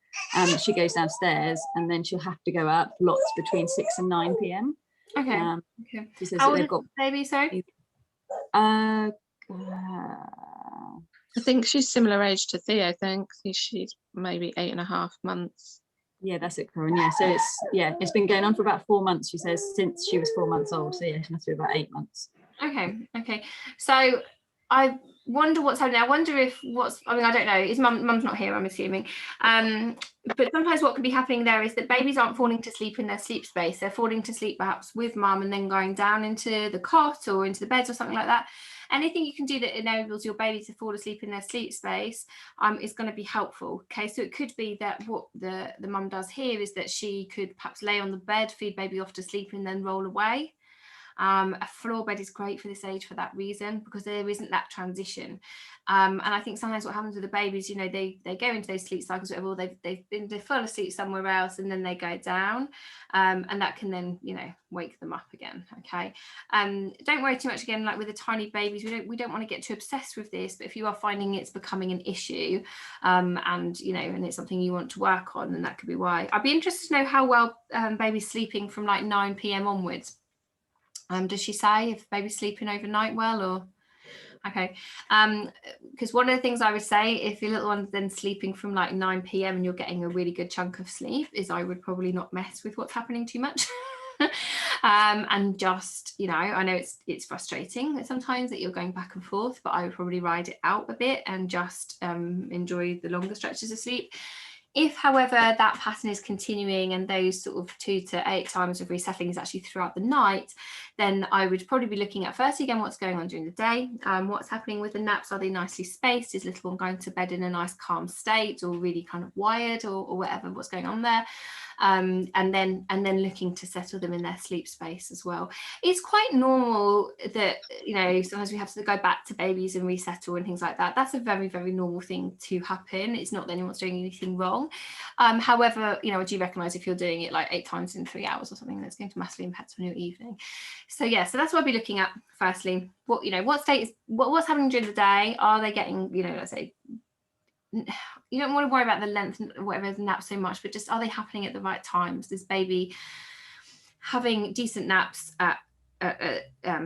she goes downstairs, and then she'll have to go up lots between 6 and 9 p.m. Okay. She says How that old they've is got the baby, sorry? I think she's similar age to Theo. I think she's maybe 8.5 months. Yeah, that's it, Corinne. Yeah, so it's been going on for about 4 months, she says, since she was 4 months old. So yeah, she must be about 8 months. Okay. So I wonder what's happening. I wonder if I don't know. Is mum's not here, I'm assuming. But sometimes what could be happening there is that babies aren't falling to sleep in their sleep space. They're falling to sleep perhaps with mum and then going down into the cot or into the beds or something like that. Anything you can do that enables your baby to fall asleep in their sleep space is going to be helpful. Okay, so it could be that what the mum does here is that she could perhaps lay on the bed, feed baby off to sleep, and then roll away. A floor bed is great for this age for that reason, because there isn't that transition. And I think sometimes what happens with the babies, they go into those sleep cycles, whatever, they're full asleep somewhere else, and then they go down, and that can then wake them up again. Okay, don't worry too much. Again, like with the tiny babies, we don't want to get too obsessed with this, but if you are finding it's becoming an issue, and it's something you want to work on, then that could be why. I'd be interested to know how well baby's sleeping from like 9 p.m. onwards. Does she say if baby's sleeping overnight well, or okay? Because one of the things I would say, if your little one's then sleeping from like 9 p.m. and you're getting a really good chunk of sleep, is I would probably not mess with what's happening too much. And just, I know it's frustrating sometimes that you're going back and forth, but I would probably ride it out a bit and just enjoy the longer stretches of sleep. If, however, that pattern is continuing and those sort of 2 to 8 times of resettling is actually throughout the night, then I would probably be looking at, first again, what's going on during the day, what's happening with the naps. Are they nicely spaced? Is little one going to bed in a nice calm state, or really kind of wired, or whatever, what's going on there? And then looking to settle them in their sleep space as well. It's quite normal that sometimes we have to go back to babies and resettle and things like that. That's a very, very normal thing to happen. It's not that anyone's doing anything wrong. However, I do recognise if you're doing it like 8 times in 3 hours or something, that's going to massively impact on your evening. So so that's what I'll be looking at. Firstly, what state is what's happening during the day? Are they getting, let's say, you don't want to worry about the length and whatever nap so much, but just, are they happening at the right times? This baby having decent naps at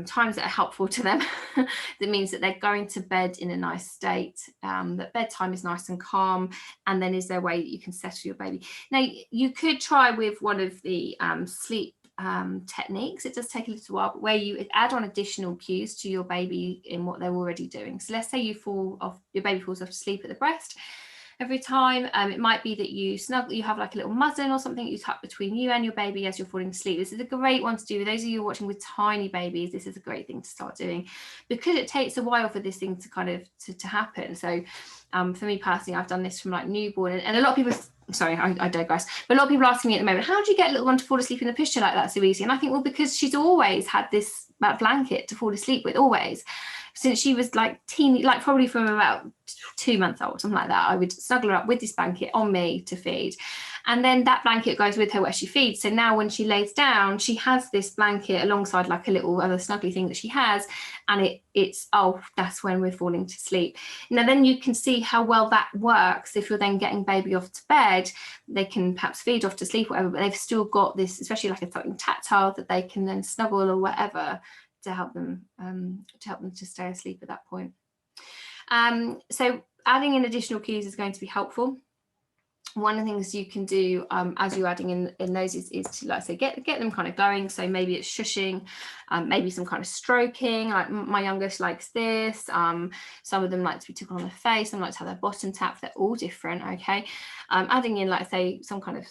times that are helpful to them. That means that they're going to bed in a nice state, that bedtime is nice and calm, and then is there a way that you can settle your baby? Now, you could try with one of the sleep techniques. It does take a little while, but where you add on additional cues to your baby in what they're already doing. So let's say your baby falls off to sleep at the breast every time. It might be that you have like a little muslin or something you tuck between you and your baby as you're falling asleep. This is a great one to do. With those of you watching with tiny babies, this is a great thing to start doing, because it takes a while for this thing to kind of to happen. So for me personally, I've done this from like newborn, and a lot of people, sorry, I digress, but a lot of people are asking me at the moment, how do you get a little one to fall asleep in the pushchair like that so easy? And I think, well, because she's always had that blanket to fall asleep with, always. since she was like teeny, like probably from about 2 months old, something like that. I would snuggle her up with this blanket on me to feed. And then that blanket goes with her where she feeds. So now when she lays down, she has this blanket alongside like a little other snuggly thing that she has. And it's, oh, that's when we're falling to sleep. Now, then you can see how well that works. If you're then getting baby off to bed, they can perhaps feed off to sleep, whatever, but they've still got this, especially like something tactile that they can then snuggle or whatever to help them to stay asleep at that point. So adding in additional cues is going to be helpful. One of the things you can do as you're adding in those is to, like I say, get them kind of going. So maybe it's shushing, maybe some kind of stroking. Like my youngest likes this. Some of them like to be tickled on the face. Some like to have their bottom tapped. They're all different. Okay, adding in, like I say, some kind of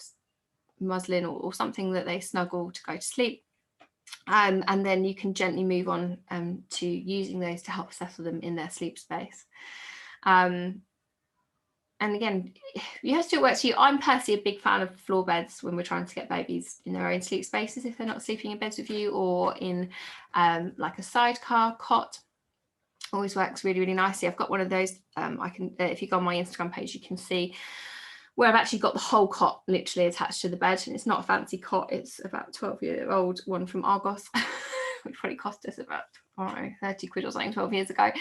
muslin or something that they snuggle to go to sleep. And then you can gently move on to using those to help settle them in their sleep space. And again, you have to work to you. I'm personally a big fan of floor beds when we're trying to get babies in their own sleep spaces, if they're not sleeping in beds with you, or in like a sidecar cot. Always works really, really nicely. I've got one of those. I can, if you go on my Instagram page, you can see where I've actually got the whole cot literally attached to the bed. And it's not a fancy cot. It's about a 12-year-old one from Argos, which probably cost us about, I don't know, 30 quid or something 12 years ago.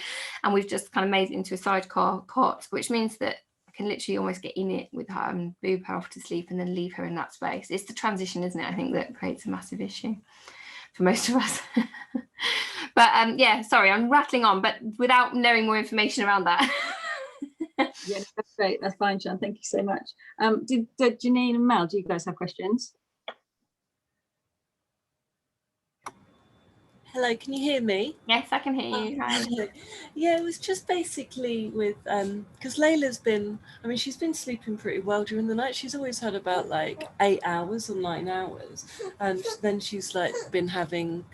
And we've just kind of made it into a sidecar cot, which means that can literally almost get in it with her and boob her off to sleep and then leave her in that space. It's the transition, isn't it? I think that creates a massive issue for most of us. But yeah, sorry, I'm rattling on, but without knowing more information around that. Yeah, that's great. That's fine, Sean. Thank you so much. Did Janine and Mel, do you guys have questions? Hello, can you hear me? Yes, I can hear you. Hi. Yeah, it was just basically with, because Layla's been, I mean, she's been sleeping pretty well during the night. She's always had about like 8 hours or 9 hours. And then she's like been having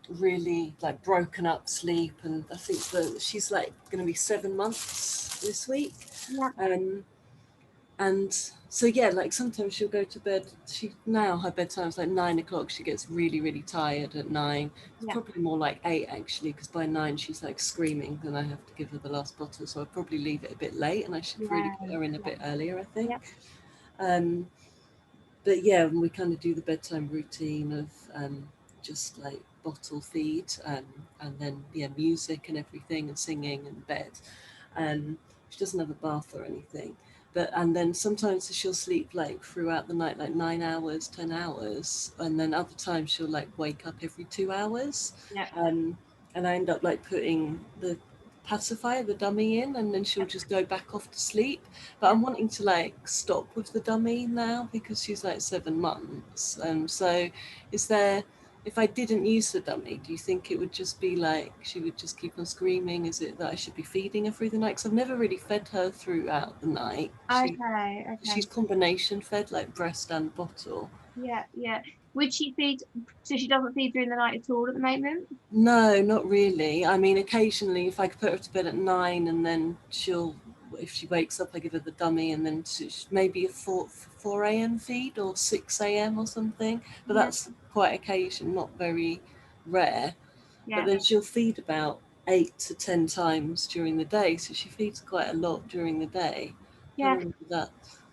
really like broken up sleep. And I think that she's like going to be 7 months this week. Yeah. And so, yeah, like sometimes she'll go to bed. Her bedtime's like 9 o'clock. She gets really, really tired at 9. It's probably more like 8 actually, because by 9 she's like screaming and I have to give her the last bottle. So I'll probably leave it a bit late and I should really get her in a bit earlier, I think. But yeah, we kind of do the bedtime routine of just like bottle feed and then, yeah, music and everything and singing and bed. She doesn't have a bath or anything. And then sometimes she'll sleep like throughout the night, like 9 hours, 10 hours. And then other times she'll like wake up every 2 hours. Yeah. And I end up like putting the pacifier, the dummy in, and then she'll just go back off to sleep. But I'm wanting to like stop with the dummy now because she's like 7 months. So is there, if I didn't use the dummy, do you think it would just be like she would just keep on screaming? Is it that I should be feeding her through the night? Because I've never really fed her throughout the night. Okay. She's combination fed, like breast and bottle. Yeah. Would she feed, so she doesn't feed during the night at all at the moment? No, not really. I mean, occasionally if I could put her to bed at 9 and then if she wakes up, I give her the dummy and then maybe a 4 a.m. feed or 6 a.m. or something. But that's quite occasion, not very rare. But then she'll feed about 8 to 10 times during the day. So she feeds quite a lot during the day. Yeah.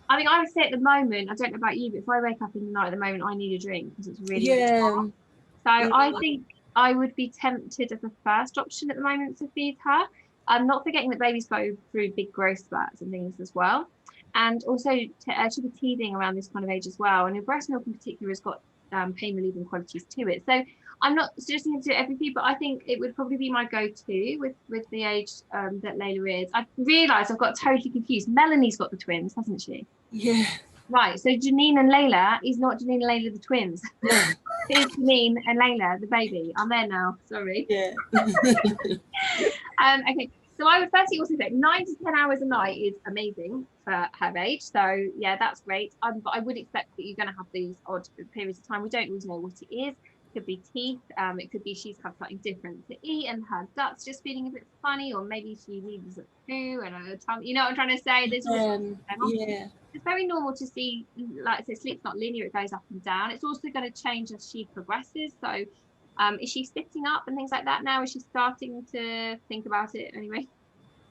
I mean, I would say at the moment, I don't know about you, but if I wake up in the night at the moment, I need a drink because it's really hot. So I think I would be tempted as a first option at the moment to feed her. I'm not forgetting that babies go through big growth spurts and things as well. And also she'll be teething around this kind of age as well. And your breast milk in particular has got pain relieving qualities to it. So I'm not suggesting to do everything, but I think it would probably be my go-to with the age that Layla is. I realised I've got totally confused. Melanie's got the twins, hasn't she? Yeah. Right, so Janine and Layla is not Janine and Layla the twins. It's Janine and Layla the baby. I'm there now, sorry. Yeah. Okay, so I would firstly also say 9 to 10 hours a night is amazing for her age. So yeah, that's great. But I would expect that you're going to have these odd periods of time. We don't always know what it is. It could be teeth. It could be she's had something different to eat and her gut's just feeling a bit funny, or maybe she needs a poo and a tummy. You know what I'm trying to say? There's it's very normal to see, like I said, sleep's not linear, it goes up and down. It's also going to change as she progresses. So Is she sitting up and things like that now? Is she starting to think about it anyway?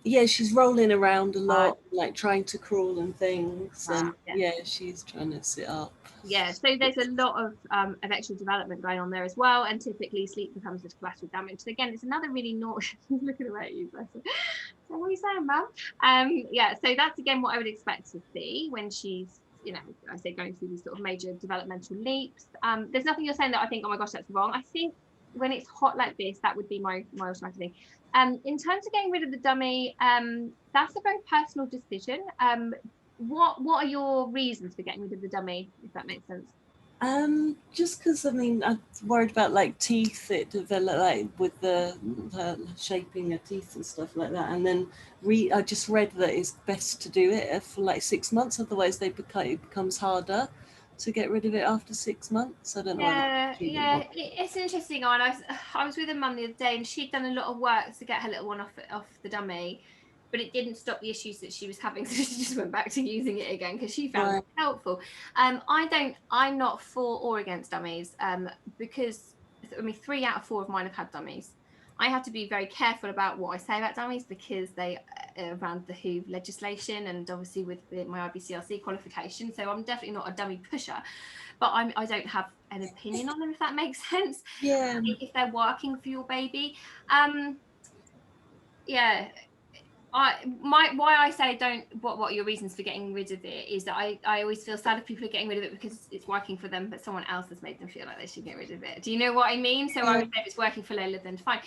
Yeah, she's rolling around a lot, like trying to crawl and things, Right, and yeah. she's trying to sit up. Yeah, so there's a lot of extra development going on there as well, and typically sleep becomes with collateral damage. So again, it's another really naughty. Looking away at you, bless her. So what are you saying, Mum? Yeah, so that's again what I would expect to see when she's, you know, I say going through these sort of major developmental leaps. There's nothing you're saying that I think, oh my gosh, that's wrong. I think when it's hot like this, that would be my automatic thing. In terms of getting rid of the dummy, that's a very personal decision. What are your reasons for getting rid of the dummy, if that makes sense? Just because, I mean, I'm worried about like teeth, it develop like with the shaping of teeth and stuff like that. And then I just read that it's best to do it for like 6 months, otherwise it becomes harder to get rid of it after 6 months. I don't know. Yeah, it's an interesting one. I was with a mum the other day, and she'd done a lot of work to get her little one off the dummy, but it didn't stop the issues that she was having, so she just went back to using it again because she found it helpful. I'm not for or against dummies, because I mean 3 out of 4 of mine have had dummies. I have to be very careful about what I say about dummies because they around the WHO legislation, and obviously with my IBCLC qualification, so I'm definitely not a dummy pusher, but I don't have an opinion on them, if that makes sense. Yeah. If they're working for your baby. Yeah, why I say don't, what are your reasons for getting rid of it, is that I always feel sad if people are getting rid of it because it's working for them, but someone else has made them feel like they should get rid of it. Do you know what I mean? So I would say if it's working for Layla, then fine.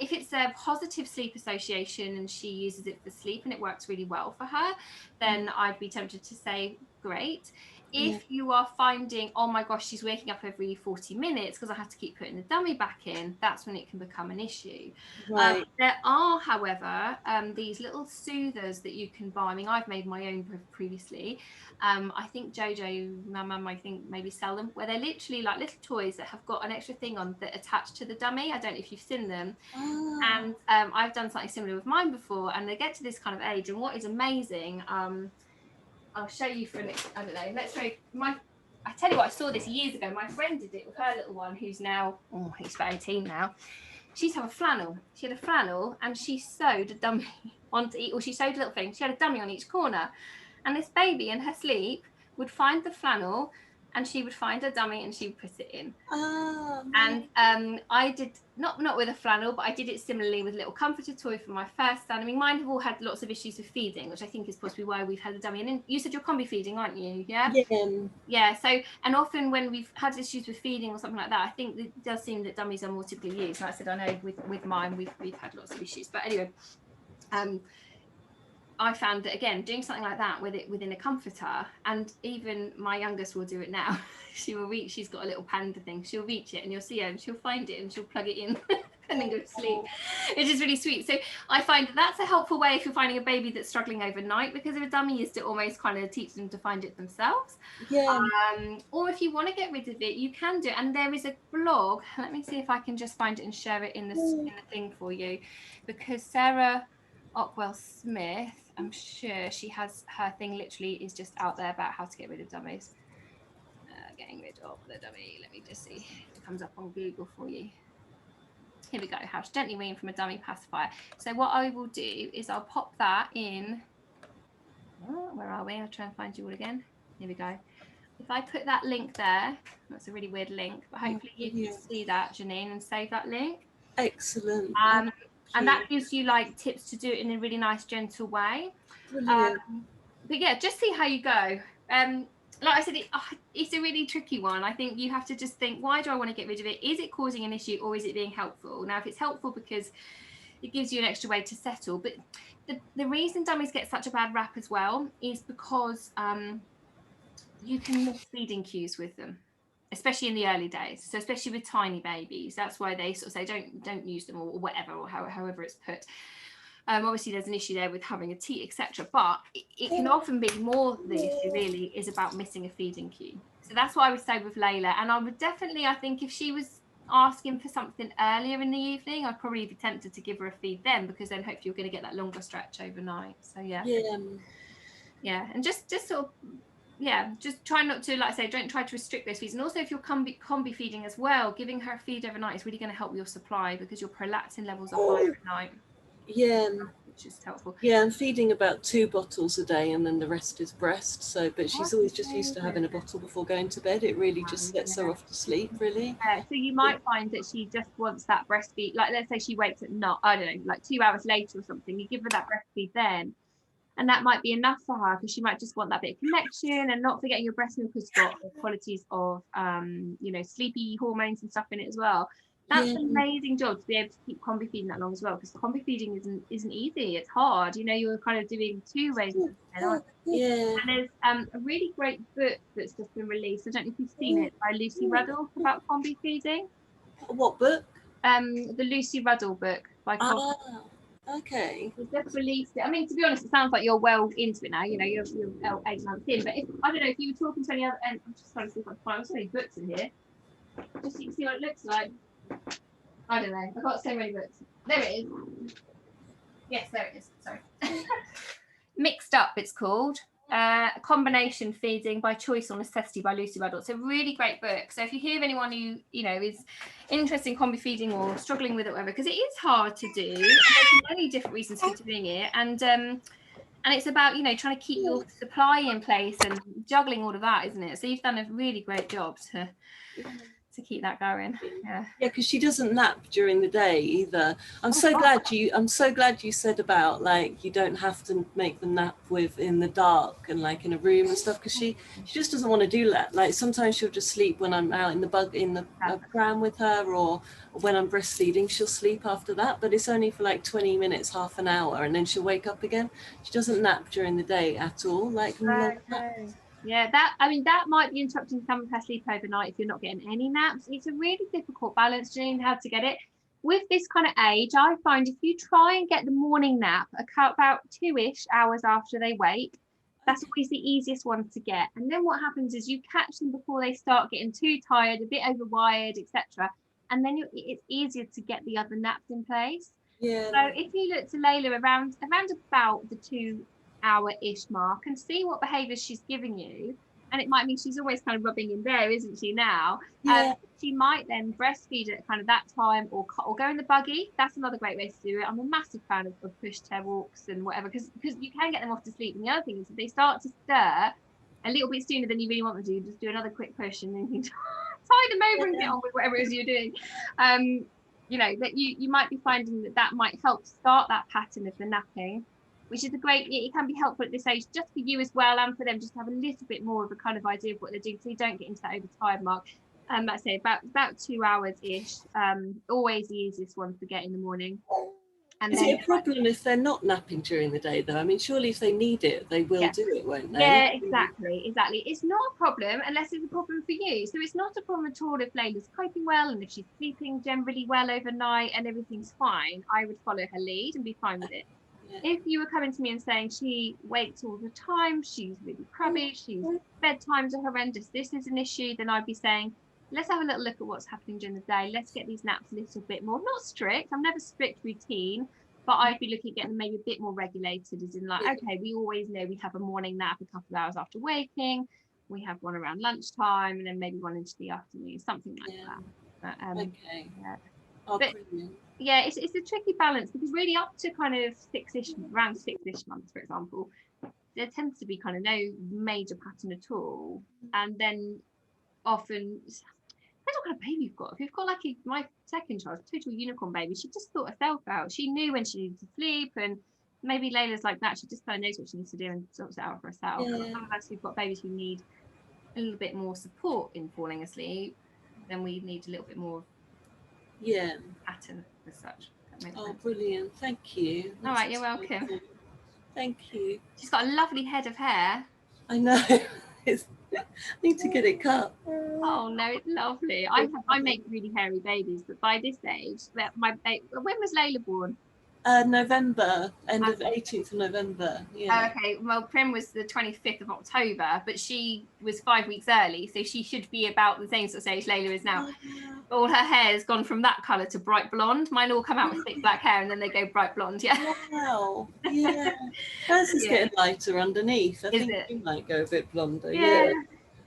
If it's a positive sleep association and she uses it for sleep and it works really well for her, then I'd be tempted to say great. If you are finding, oh my gosh, she's waking up every 40 minutes because I have to keep putting the dummy back in, that's when it can become an issue. Right. There are, however, these little soothers that you can buy. I mean, I've made my own previously. I think Jojo, my mum, I think maybe sell them, where they're literally like little toys that have got an extra thing on that attach to the dummy. I don't know if you've seen them. And I've done something similar with mine before, and they get to this kind of age, and what is amazing, I'll show you for an, I don't know, let's show I tell you what, I saw this years ago. My friend did it with her little one, who's now, he's about 18 now. She used to have a flannel. She had a flannel and she sewed a dummy onto each, or she sewed a little thing. She had a dummy on each corner. And this baby in her sleep would find the flannel and she would find her dummy and she would put it in. And I did, not with a flannel, but I did it similarly with a little comforter toy for my first son. I mean, mine have all had lots of issues with feeding, which I think is possibly why we've had a dummy. And you said you're combi feeding, aren't you? Yeah. Yeah. So, and often when we've had issues with feeding or something like that, I think it does seem that dummies are more typically used. Like I said, I know with mine we've had lots of issues. But anyway, I found that again, doing something like that with it within a comforter, and even my youngest will do it now. She will reach, she's got a little panda thing, she'll reach it and you'll see her and she'll find it and she'll plug it in and then go to sleep. It's just really sweet. So I find that's a helpful way if you're finding a baby that's struggling overnight, because of a dummy, is to almost kind of teach them to find it themselves. Or if you want to get rid of it, you can do it. And there is a blog, let me see if I can just find it and share it in the thing for you, because Sarah Ockwell Smith, I'm sure she has, her thing literally is just out there about how to get rid of dummies. Getting rid of the dummy. Let me just see if it comes up on Google for you. Here we go. How to gently wean from a dummy pacifier. So what I will do is I'll pop that in. Where are we? I'll try and find you all again. Here we go. If I put that link there, that's a really weird link, but hopefully you can see that, Janine, and save that link. Excellent. And that gives you like tips to do it in a really nice, gentle way. But yeah, just see how you go. Like I said, it's a really tricky one. I think you have to just think, why do I want to get rid of it? Is it causing an issue, or is it being helpful? Now, if it's helpful because it gives you an extra way to settle, but the reason dummies get such a bad rap as well is because you can miss feeding cues with them, especially in the early days. So especially with tiny babies, that's why they sort of say don't use them, or whatever, or however it's put. Obviously there's an issue there with having a teat, etc., but it can often be more, the issue really is about missing a feeding cue. So that's what I would say with Layla. And I would definitely, I think if she was asking for something earlier in the evening, I'd probably be tempted to give her a feed then, because then hopefully you're going to get that longer stretch overnight. So yeah, and just sort of yeah, just try not to, like I say, don't try to restrict those feeds. And also if you're combi feeding as well, giving her a feed overnight is really going to help your supply, because your prolactin levels are higher at night. Yeah. Which is helpful. Yeah, I'm feeding about 2 bottles a day, and then the rest is breast. So, but she's always just used to having a bottle before going to bed. It really just sets her off to sleep, really. So you might find that she just wants that breastfeed. Like, let's say she wakes at night, I don't know, like 2 hours later or something. You give her that breastfeed then, and that might be enough for her, because she might just want that bit of connection. And not forgetting your breast milk has got qualities of you know, sleepy hormones and stuff in it as well. That's an amazing job to be able to keep combi feeding that long as well, because combi feeding isn't easy. It's hard, you know. You're kind of doing 2 ways of it. Yeah. And there's a really great book that's just been released, I don't know if you've seen it, by Lucy Ruddle, about combi feeding. What book? The Lucy Ruddle book by Col. Okay. We've just released it. I mean, to be honest, it sounds like you're well into it now. You know, you're 8 months in. But if, I don't know, if you were talking to any other, and I'm just trying to see if I can find so many books in here, just so you can see what it looks like. I don't know. I've got so many books. There it is. Yes, there it is. Sorry. Mixed Up, it's called. Combination Feeding by Choice or Necessity by Lucy Ruddle. It's a really great book. So if you hear of anyone who, you know, is interested in combi feeding or struggling with it, whatever, because it is hard to do, and there's many different reasons for doing it, and it's about, you know, trying to keep your supply in place and juggling all of that, isn't it? So you've done a really great job to keep that going. Yeah, because she doesn't nap during the day either. I'm so glad you said about, like, you don't have to make them nap in the dark and like in a room and stuff, because she just doesn't want to do that. Like, sometimes she'll just sleep when I'm out in the pram with her, or when I'm breastfeeding she'll sleep after that, but it's only for like 20 minutes, half an hour, and then she'll wake up again. She doesn't nap during the day at all, like long naps. Yeah, that might be interrupting some of her sleep overnight if you're not getting any naps. It's a really difficult balance, Janine, how to get it. With this kind of age, I find if you try and get the morning nap about 2-ish hours after they wake, that's always the easiest one to get. And then what happens is you catch them before they start getting too tired, a bit overwired, etc. And then it's easier to get the other naps in place. Yeah. So if you look to Layla around about the 2-hour-ish mark and see what behaviours she's giving you, and it might mean she's always kind of rubbing in there, isn't she now? Yeah. She might then breastfeed at kind of that time, or go in the buggy. That's another great way to do it. I'm a massive fan of pushchair walks and whatever, because you can get them off to sleep. And the other thing is, if they start to stir a little bit sooner than you really want them to, just do another quick push and then you tie them over and get on with whatever it is you're doing. You know, that you might be finding that might help start that pattern of the napping, which is it can be helpful at this age, just for you as well, and for them just to have a little bit more of a kind of idea of what they're doing, so you don't get into that overtired mark. Like I say, about 2 hours-ish, always the easiest one to get in the morning. And is it a problem if they're not napping during the day, though? I mean, surely if they need it, they will do it, won't they? Yeah, exactly. It's not a problem unless it's a problem for you. So it's not a problem at all if Layla's coping well and if she's sleeping generally well overnight and everything's fine. I would follow her lead and be fine with it. Yeah. If you were coming to me and saying she wakes all the time, she's really crabby, she's bedtimes are horrendous, this is an issue, then I'd be saying, let's have a little look at what's happening during the day. Let's get these naps a little bit more, not strict, I'm never strict routine, but I'd be looking at getting them maybe a bit more regulated, as in like, okay, we always know we have a morning nap a couple of hours after waking, we have one around lunchtime, and then maybe one into the afternoon, something like that. But, okay. Yeah. Oh, but, brilliant. Yeah, it's a tricky balance, because really up to kind of around 6-ish months, for example, there tends to be kind of no major pattern at all. And then often, depends what kind of baby you've got. If you've got like my second child, total unicorn baby, she just thought herself out. She knew when she needed to sleep, and maybe Layla's like that. She just kind of knows what she needs to do and sorts it out for herself. Yeah. And some of us who've got babies who need a little bit more support in falling asleep, then we need a little bit more pattern as such. Oh, brilliant. Thank you. All right, you're welcome. Thank you. She's got a lovely head of hair. I know. I need to get it cut. Oh no, it's lovely. I make really hairy babies, but by this age, when was Layla born? November, end of 18th of November. Yeah. Okay, well, Prim was the 25th of October, but she was 5 weeks early, so she should be about the same sort of stage Layla is now. All her hair has gone from that colour to bright blonde. Mine all come out with thick black hair and then they go bright blonde. Yeah. Wow. Yeah. Hers is getting lighter underneath. I Is think it? you might go a bit blonder. Yeah. Yeah.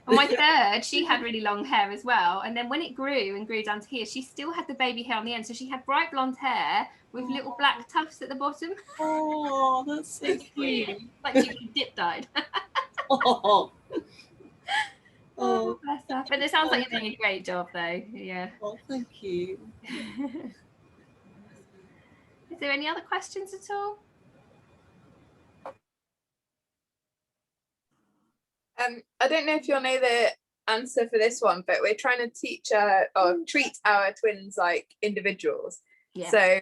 And my third, she had really long hair as well. And then when it grew and grew down to here, she still had the baby hair on the end. So she had bright blonde hair with little black tufts at the bottom. Oh, that's so cute. Like she was dip dyed. Oh. Oh, bless her. But it sounds like you're doing a great job, though. Yeah. Oh, thank you. Is there any other questions at all? I don't know if you'll know the answer for this one, but we're trying to teach or treat our twins like individuals. Yeah. So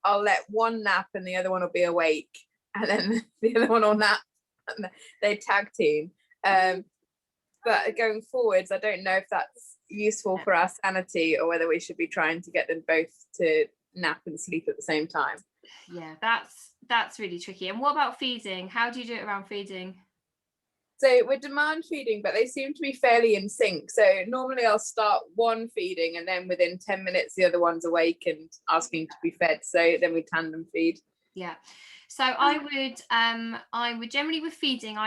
I'll let one nap and the other one will be awake, and then the other one will nap and they tag team. But going forwards, I don't know if that's useful for our sanity or whether we should be trying to get them both to nap and sleep at the same time. Yeah, that's really tricky. And what about feeding? How do you do it around feeding? So we're demand feeding, but they seem to be fairly in sync. So normally I'll start one feeding and then within 10 minutes, the other one's awake and asking to be fed. So then we tandem feed. Yeah. So I would generally with feeding,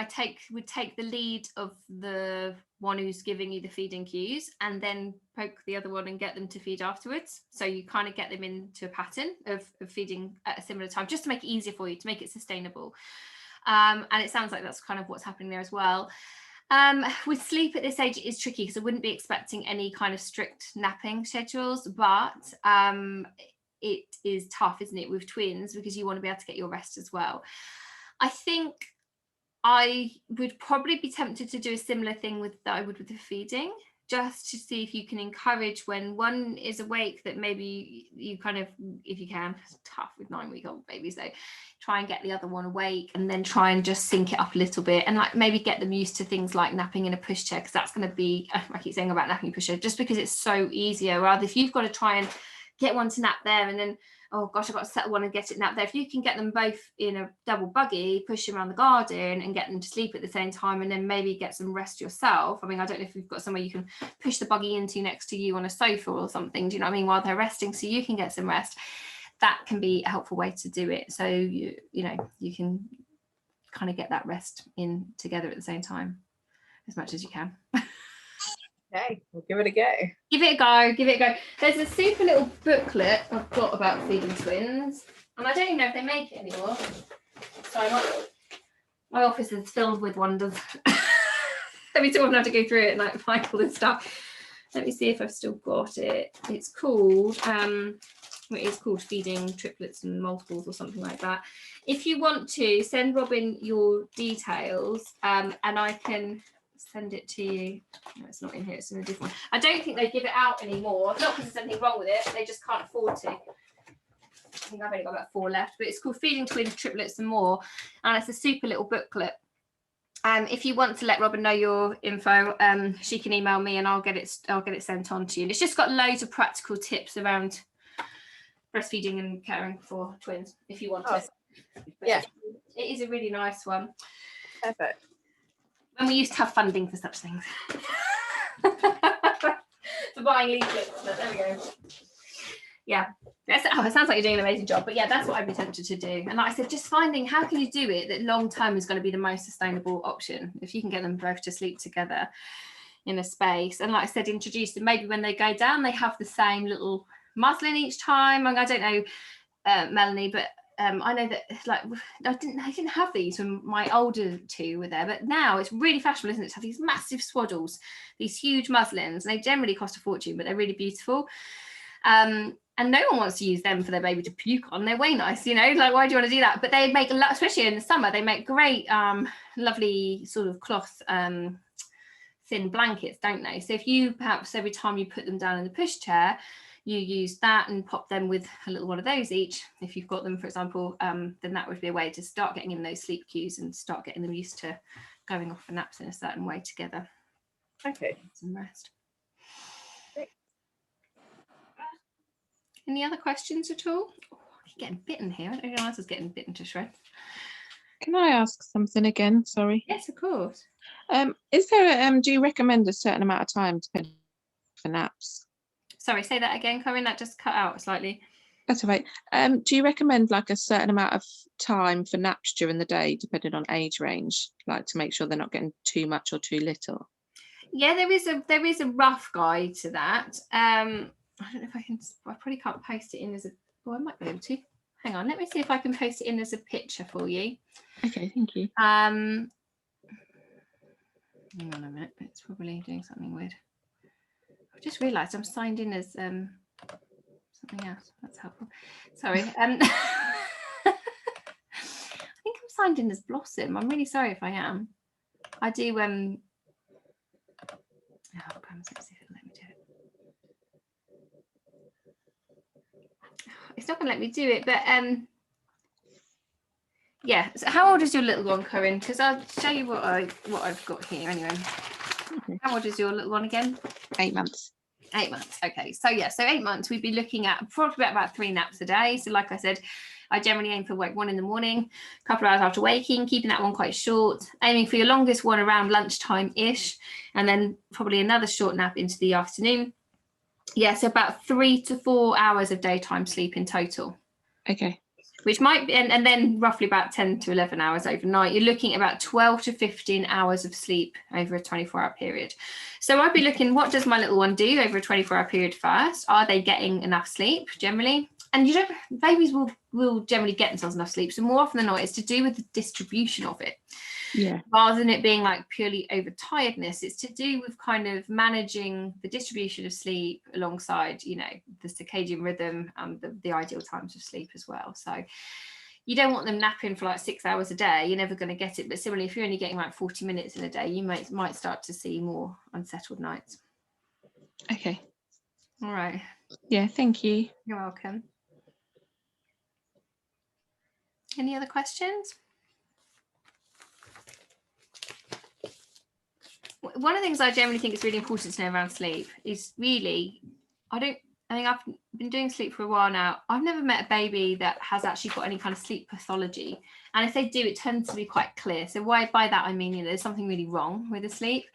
would take the lead of the one who's giving you the feeding cues and then poke the other one and get them to feed afterwards. So you kind of get them into a pattern of feeding at a similar time, just to make it easier for you, to make it sustainable. And it sounds like that's kind of what's happening there as well. With sleep at this age, it is tricky because I wouldn't be expecting any kind of strict napping schedules, but it is tough, isn't it, with twins, because you want to be able to get your rest as well. I think I would probably be tempted to do a similar thing that I would with the feeding, just to see if you can encourage when one is awake that maybe you kind of, if you can, it's tough with 9-week-old babies, so try and get the other one awake and then try and just sync it up a little bit and like maybe get them used to things like napping in a pushchair, because that's going to be, I keep saying about napping in a pushchair, just because it's so easier, rather if you've got to try and get one to nap there and then, oh gosh, I've got to settle one and get it napped there. If you can get them both in a double buggy, push them around the garden and get them to sleep at the same time and then maybe get some rest yourself. I mean, I don't know if you've got somewhere you can push the buggy into next to you on a sofa or something, do you know what I mean, while they're resting, so you can get some rest. That can be a helpful way to do it. So, you know, you can kind of get that rest in together at the same time as much as you can. Okay, we'll give it a go. Give it a go, give it a go. There's a super little booklet I've got about feeding twins, and I don't even know if they make it anymore. So my office is filled with wonders. Every time I have to go through it and like find all this stuff. Let me see if I've still got it. It's called Feeding Triplets and Multiples or something like that. If you want to, send Robin your details and I can send it to you. No, it's not in here, it's in a different one. I don't think they give it out anymore, not because there's anything wrong with it, they just can't afford to. I think I've only got about 4 left, but it's called Feeding Twins, Triplets and More, and it's a super little booklet. If you want to let Robin know your info, she can email me and I'll get it sent on to you. And it's just got loads of practical tips around breastfeeding and caring for twins if you want it. Yeah, it is a really nice one. Perfect. When we used to have funding for such things. For buying leaflets, but there we go. Yeah, it sounds like you're doing an amazing job, but yeah, that's what I'd be tempted to do. And like I said, just finding how can you do it that long term is going to be the most sustainable option, if you can get them both to sleep together in a space. And like I said, introduce them, maybe when they go down they have the same little muslin each time. I don't know, Melanie, but I know that like I didn't have these when my older 2 were there, but now it's really fashionable, isn't it, to have these massive swaddles, these huge muslins, and they generally cost a fortune, but they're really beautiful. And no one wants to use them for their baby to puke on. They're way nice, you know, like why do you want to do that? But they make, especially in the summer, they make great lovely sort of cloth thin blankets, don't they? So if you perhaps every time you put them down in the pushchair, you use that and pop them with a little one of those each, if you've got them, for example, then that would be a way to start getting in those sleep cues and start getting them used to going off for naps in a certain way together. Okay. Some rest. Great. Any other questions at all? Oh, I getting bitten here. I don't know who else is getting bitten to shreds. Can I ask something again? Sorry. Yes, of course. Is there do you recommend a certain amount of time for naps? Sorry, say that again, Corinne. That just cut out slightly. That's all right. Do you recommend like a certain amount of time for naps during the day, depending on age range, like to make sure they're not getting too much or too little? Yeah, there is a rough guide to that. I don't know if I can. I probably can't post it in as a. Oh, I might be able to. Hang on, let me see if I can post it in as a picture for you. Okay, thank you. Hang on a minute. It's probably doing something weird. I've just realised I'm signed in as something else. That's helpful. Sorry. I think I'm signed in as Blossom. I'm really sorry if I am. I do. Oh, crumbs, let's see if it'll let me do it. It's not going to let me do it, but yeah. So how old is your little one, Corinne? Because I'll show you what I've got here anyway. Okay. How old is your little one again? 8 months. 8 months. Okay, so yeah, so 8 months we'd be looking at probably about 3 naps a day. So like I said, I generally aim for like 1 in the morning, a couple of hours after waking, keeping that one quite short, aiming for your longest one around lunchtime-ish, and then probably another short nap into the afternoon. Yeah, so about 3 to 4 hours of daytime sleep in total. Okay. Which might be, and then roughly about 10 to 11 hours overnight. You're looking at about 12 to 15 hours of sleep over a 24-hour period. So I'd be looking, what does my little one do over a 24-hour period first? Are they getting enough sleep generally? And babies will generally get themselves enough sleep. So more often than not, it's to do with the distribution of it. Yeah. Rather than it being like purely overtiredness, it's to do with kind of managing the distribution of sleep alongside, you know, the circadian rhythm and the ideal times of sleep as well. So you don't want them napping for like 6 hours a day. You're never going to get it. But similarly, if you're only getting like 40 minutes in a day, you might start to see more unsettled nights. Okay. All right. Yeah, thank you. You're welcome. Any other questions? One of the things I generally think is really important to know around sleep is really, I think I've been doing sleep for a while now. I've never met a baby that has actually got any kind of sleep pathology. And if they do, it tends to be quite clear. So by that, I mean, you know, there's something really wrong with the sleep.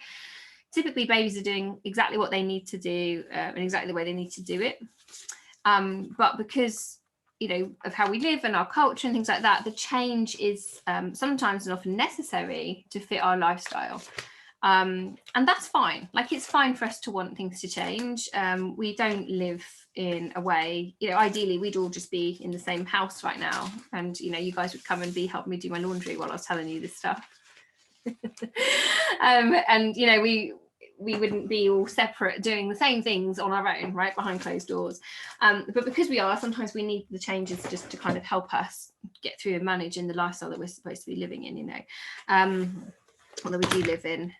Typically, babies are doing exactly what they need to do and exactly the way they need to do it. But because, you know, of how we live and our culture and things like that, the change is sometimes and often necessary to fit our lifestyle. And that's fine. Like, it's fine for us to want things to change. We don't live in a way, you know, ideally we'd all just be in the same house right now. And, you know, you guys would come and help me do my laundry while I was telling you this stuff. And, you know, we wouldn't be all separate doing the same things on our own, right, behind closed doors. But because we are, sometimes we need the changes just to kind of help us get through and manage in the lifestyle that we're supposed to be living in, you know, or that we do live in.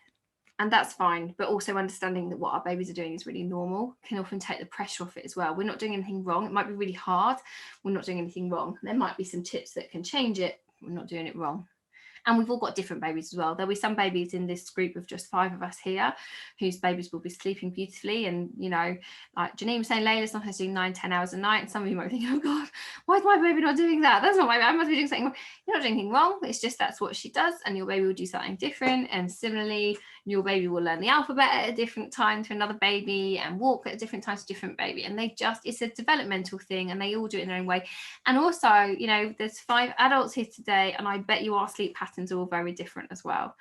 And that's fine, but also understanding that what our babies are doing is really normal can often take the pressure off it as well. We're not doing anything wrong. It might be really hard. We're not doing anything wrong. There might be some tips that can change it. We're not doing it wrong. And we've all got different babies as well. There'll be some babies in this group of just 5 of us here whose babies will be sleeping beautifully. And, you know, like Janine was saying, Layla sometimes doing 9-10 hours a night. And some of you might be thinking, oh God, why is my baby not doing that? That's not my baby. I must be doing something wrong. You're not doing anything wrong. It's just that's what she does. And your baby will do something different. And similarly, your baby will learn the alphabet at a different time to another baby and walk at a different time to a different baby. And it's a developmental thing, and they all do it in their own way. And also, you know, there's 5 adults here today, and I bet you our sleep patterns are all very different as well.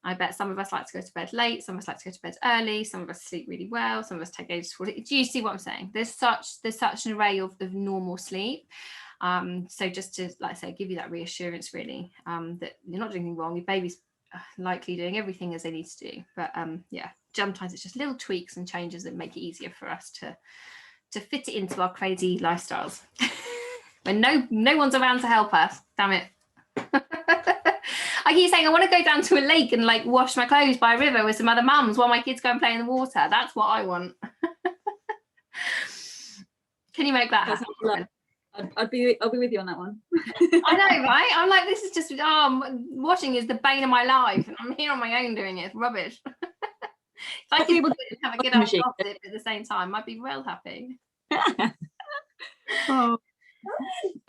I bet some of us like to go to bed late, some of us like to go to bed early, some of us sleep really well, some of us take ages to fall. Do you see what I'm saying? There's such an array of normal sleep. So just to, like I say, give you that reassurance really, that you're not doing anything wrong. Your baby's likely doing everything as they need to do, but yeah, sometimes it's just little tweaks and changes that make it easier for us to fit it into our crazy lifestyles when no one's around to help us. Damn it. I keep saying I want to go down to a lake and like wash my clothes by a river with some other mums while my kids go and play in the water. That's what I want. Can you make that happen? I'll be with you on that one. I know, right? I'm like, this is just, washing is the bane of my life, and I'm here on my own doing it. It's rubbish. If I could have a good old gossip at the same time, I'd be real happy. Oh.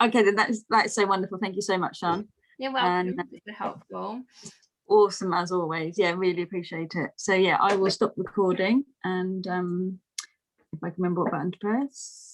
Okay, then that's so wonderful. Thank you so much, Sean. You're welcome. And It's been helpful. awesome as always. Yeah, really appreciate it. So yeah, I will stop recording, and if I can remember what button to press.